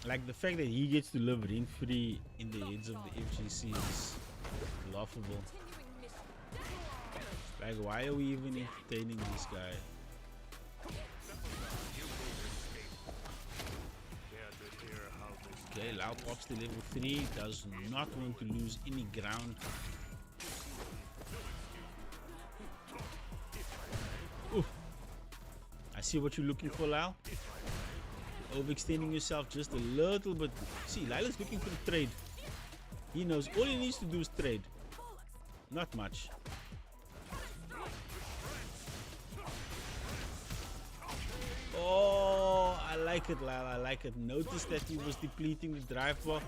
Like, the fact that he gets to live rent-free in the heads of the FGC is laughable. Like, why are we even entertaining this guy? Okay, Lau pops to level 3. Does not want to lose any ground. Ooh. I see what you're looking for, Lau. Overextending yourself just a little bit. See, Lila's looking for the trade. He knows all he needs to do is trade. Not much. Oh, I like it, Lyle. I like it. Notice that he was depleting the drive bar.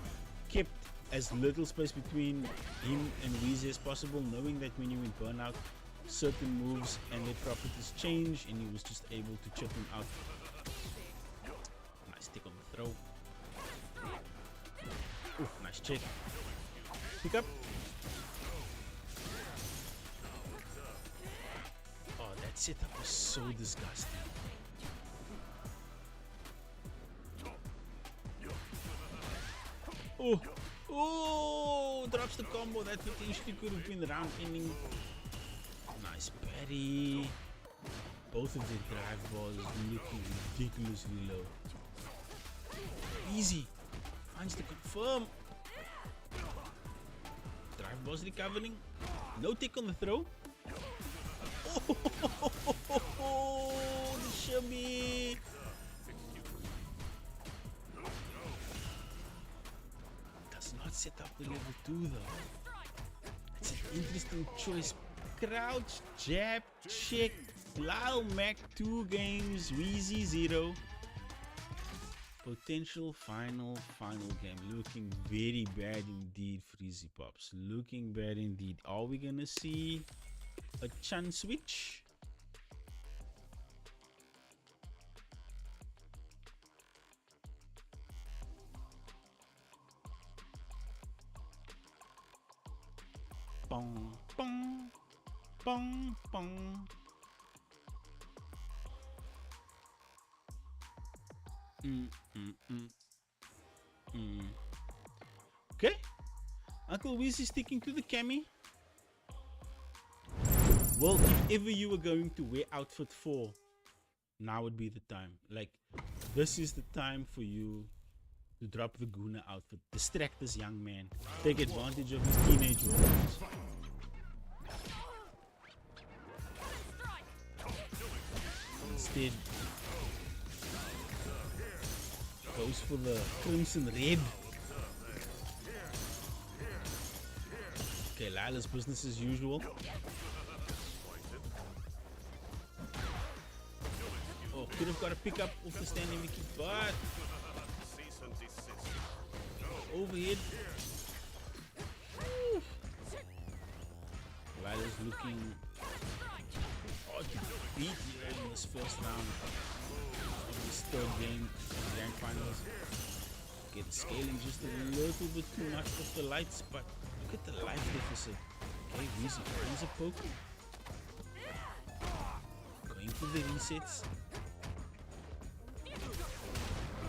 Kept as little space between him and Weezy as possible, knowing that when you in burnout, certain moves and their properties change, and he was just able to chip him out. Nice tick on the throw. Ooh, nice check. Pick up. setup was so disgusting. Oh, oh, drops the combo that potentially could have been the round ending. Nice parry. Both of their drive balls looking ridiculously low. Easy. Finds the confirm. Drive balls recovering. No tick on the throw. Oh, the shimmy. Does not set up the level 2 though. It's an interesting choice. Crouch, jab, check. Lyle Mac 2 games, Wheezy 0. Potential final game. Looking very bad indeed, Freezy Pops. Looking bad indeed. Are we gonna see a Chan switch? Bong, bong, bong, bong. Okay, Uncle Weezy sticking to the cami. Well, if ever you were going to wear outfit 4, now would be the time. Like, this is the time for you to drop the Guna outfit. Distract this young man. Take advantage of his teenage hormones. Instead, goes for the crimson red. Okay, Lila's business as usual. Oh, could have got a pick up off the standing Mickey, but overhead. Woo. Lila's looking hard to beat here in this first round of this third game of the grand finals. Okay, the scaling just a little bit too much off the lights, but look at the life deficit. Okay, Weezy brings a poke. Going for the resets.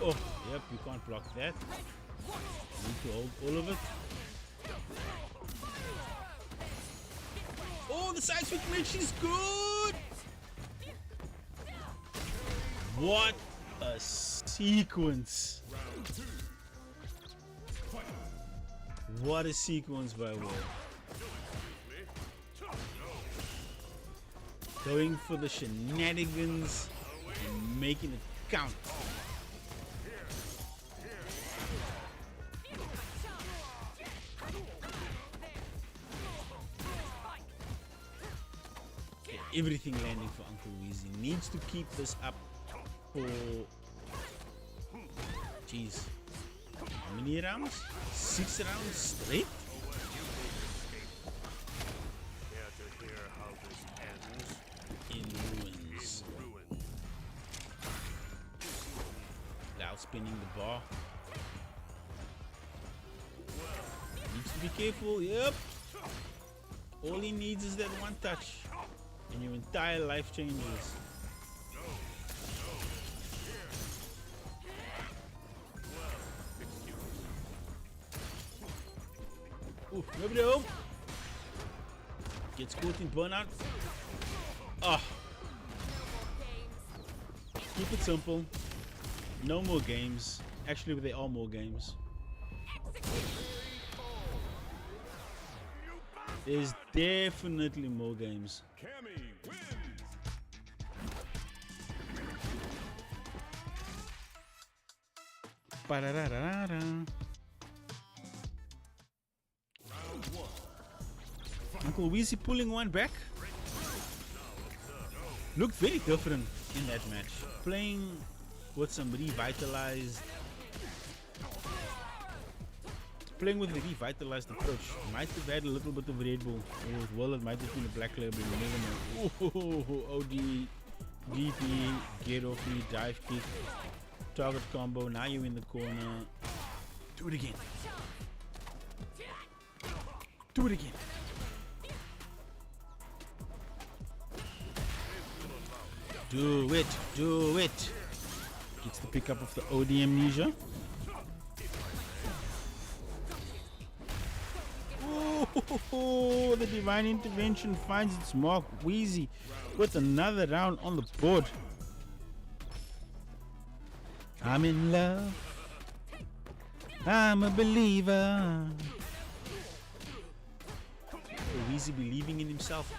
Oh, yep, you can't block that. Need to hold all of it. Oh, the side switch glitch is good! What a sequence! What a sequence by Will. Going for the shenanigans and making it count. Okay, everything landing for Uncle Weezy. Needs to keep this up for... Jeez. How many rounds? 6 rounds straight? Care to hear how this ends? In ruins. Now spinning the bar. Needs to be careful. Yep. All he needs is that one touch, and your entire life changes. Ooh, nobody home. Gets caught in burnout. Ah. Keep it simple. No more games. Actually, there are more games. There's definitely more games. Cammy wins. Ba-da-da-da-da. Uncle Weezy pulling one back. Looked very different in that match. Playing with some revitalized... Playing with a revitalized approach. Might have had a little bit of Red Bull. Or as well, it might have been a black label. You never know. Oh, OD, DP, get off me, dive kick, target combo. Now you're in the corner. Do it again. Do it again. Do it. Do it. Gets the pickup of the OD amnesia. Oh, the divine intervention finds its mark. Wheezy with another round on the board. I'm in love. I'm a believer. Wheezy believing in himself.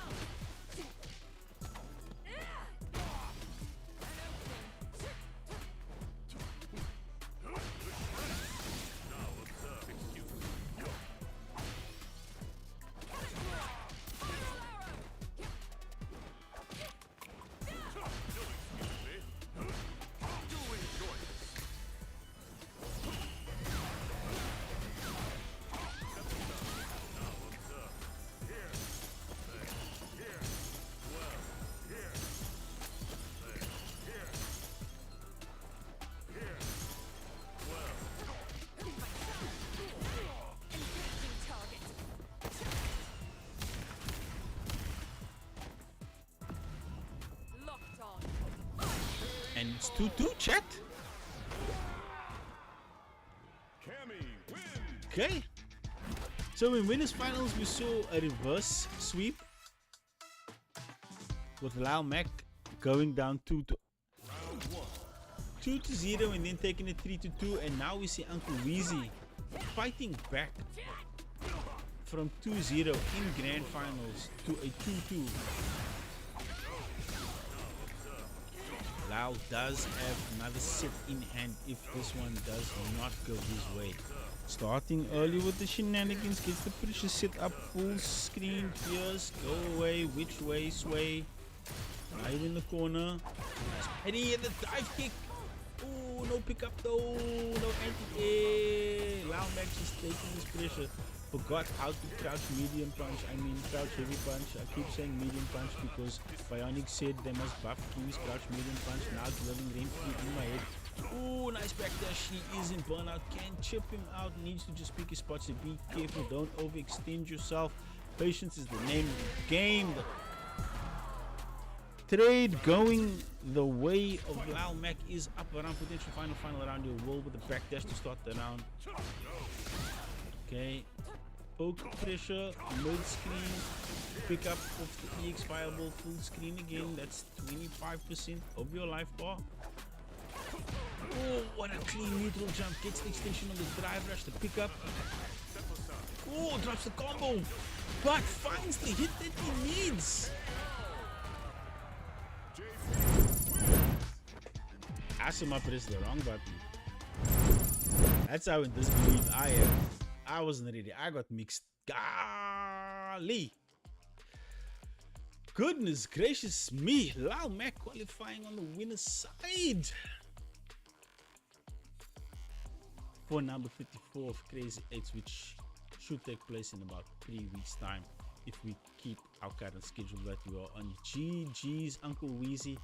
And it's 2-2, chat. Cammy wins. Okay. So in winners finals, we saw a reverse sweep with Lyle Mac going down 2-0 and then taking it 3-2, and now we see Uncle Weezy fighting back from 2-0 in grand finals to a 2-2. Lau does have another set in hand if this one does not go his way. Starting early with the shenanigans, gets the pressure set up, full screen, Pierce, go away, which way, sway. Right in the corner. Eddie at the dive kick. Oh, no pickup though, no anti-air. Lau Max is taking this pressure. Forgot how to crouch medium punch, crouch heavy punch. I keep saying medium punch because Bionic said they must buff Q's crouch medium punch. Now it's living rent free in my head. Oh, nice backdash. He is in burnout. Can chip him out. Needs to just pick his spots. So be careful. Don't overextend yourself. Patience is the name of the game. The trade going the way of Lyle Mac is up around potential final round. You will with the backdash to start the round. Okay. Poke pressure, mid screen, pick up of the EX Fireball full screen again. That's 25% of your life bar. Oh, what a clean neutral jump. Gets the extension on the drive rush to pick up. Oh, drops the combo, but finds the hit that he needs. Asuma pressed the wrong button. That's how in disbelief I am. I wasn't ready. I got mixed. Golly. Goodness gracious me. Lyle Mac qualifying on the winner's side. For number 54 of Crazy 8's, which should take place in about 3 weeks time if we keep our current schedule that we are on. GG's Uncle Weezy.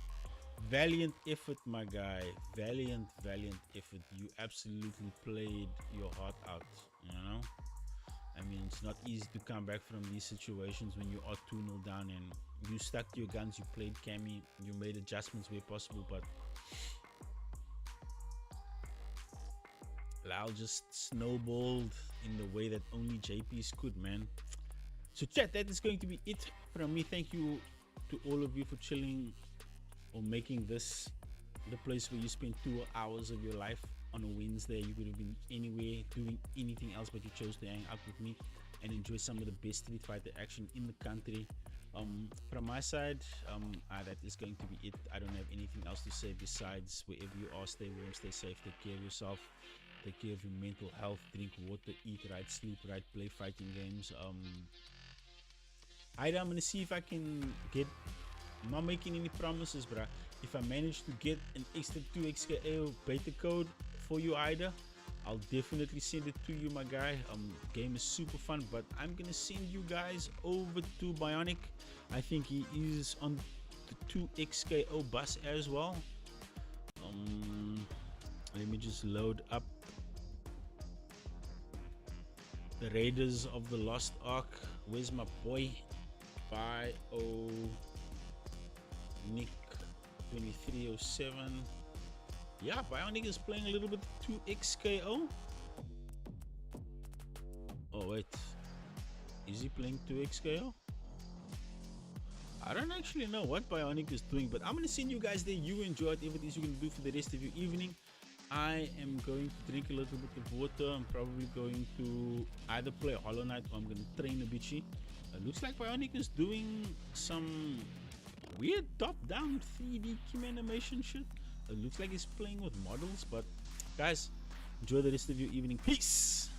Valiant effort, my guy. Valiant effort. You absolutely played your heart out, you know. It's not easy to come back from these situations when you are 2-0 down and you stuck to your guns. You played Cammy, you made adjustments where possible, but Lau just snowballed in the way that only JP's could, man. So chat, that is going to be it from me. Thank you to all of you for chilling or making this the place where you spend 2 hours of your life on a Wednesday. You could have been anywhere doing anything else, but you chose to hang out with me and enjoy some of the best Street Fighter action in the country. From my side, that is going to be it. I don't have anything else to say besides wherever you are, stay warm, stay safe, take care of yourself, take care of your mental health, drink water, eat right, sleep right, play fighting games. I'm gonna see if I can get, I'm not making any promises, but if I manage to get an extra 2xKO beta code for you, Ida, I'll definitely send it to you, my guy. Game is super fun, but I'm gonna send you guys over to Bionic. I think he is on the 2xKO bus as well. Let me just load up the Raiders of the Lost Ark. Where's my boy? Nick 2307. Yeah, Bionic is playing a little bit 2xKO. Oh wait, is he playing 2xKO? I don't actually know what Bionic is doing, but I'm gonna send you guys there. You enjoy whatever it is you're gonna do for the rest of your evening. I am going to drink a little bit of water. I'm probably going to either play Hollow Knight or I'm gonna train a bitchy. Looks like Bionic is doing some weird top-down 3D Kim animation shit. It looks like he's playing with models, but guys, enjoy the rest of your evening. Peace!